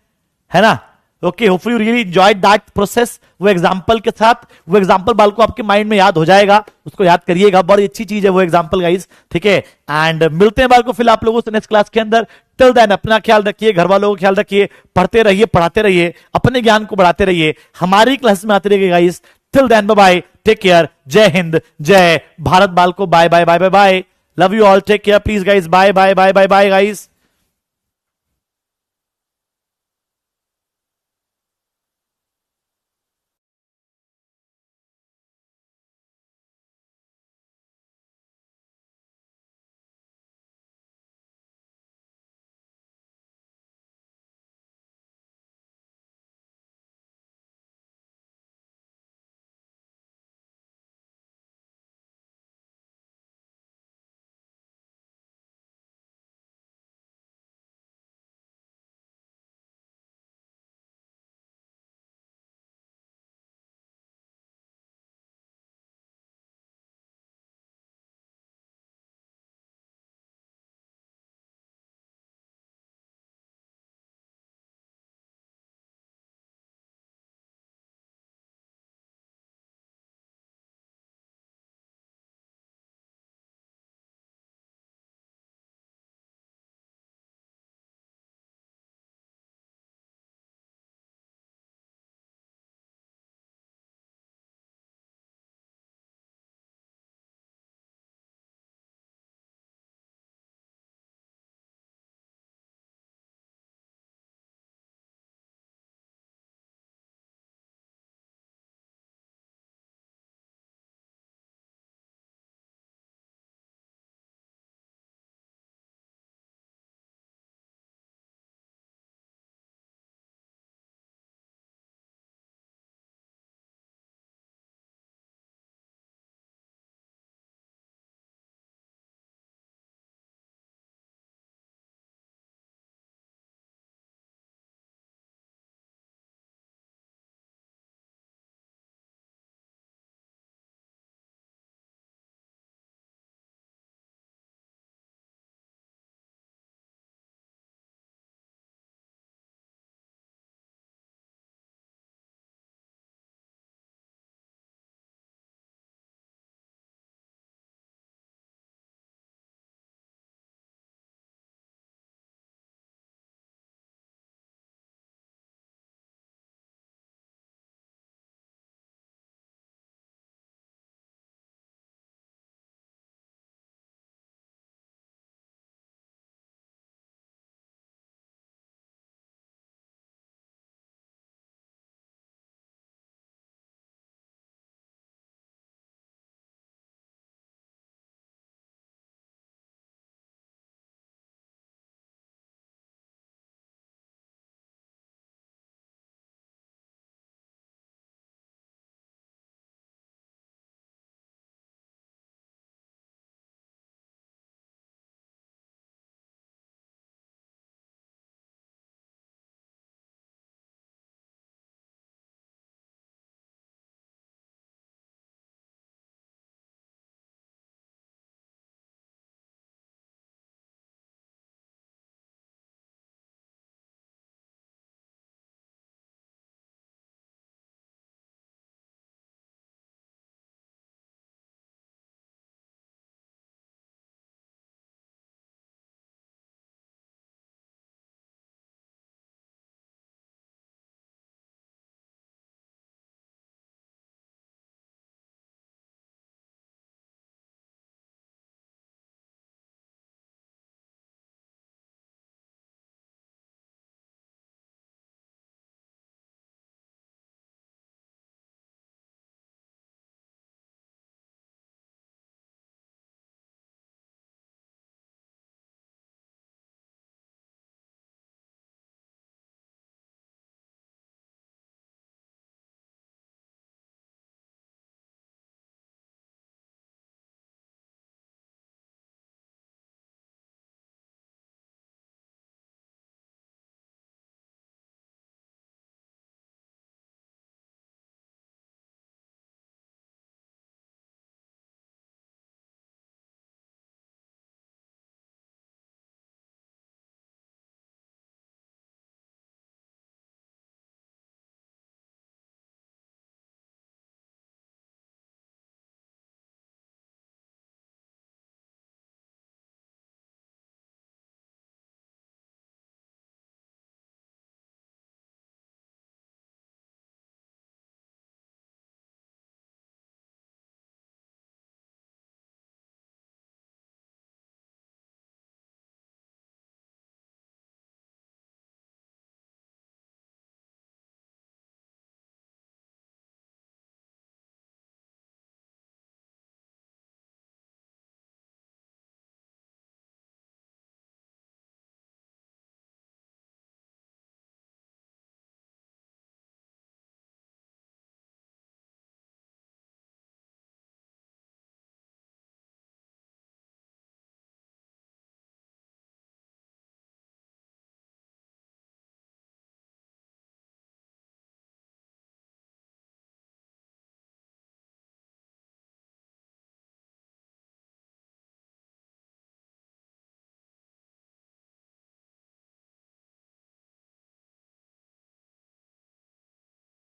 है ना। Okay, hopefully you really enjoyed that process. वो एग्जांपल के साथ, वो एग्जांपल बाल को आपके माइंड में याद हो जाएगा, उसको याद करिएगा, बड़ी अच्छी चीज है वो एग्जांपल गाइस। ठीक है, एंड मिलते हैं बाल को फिर आप लोगों से नेक्स्ट क्लास के अंदर। टिल देन अपना ख्याल रखिए, घर वालों का ख्याल रखिए, पढ़ते रहिए, पढ़ाते रहिए, अपने ज्ञान को बढ़ाते रहिए, हमारी क्लास में आते रहिए guys. Till then bye bye, take care, जय हिंद, जय भारत। बाल को bye bye bye bye bye, love you all, take care please guys, bye bye bye bye bye guys.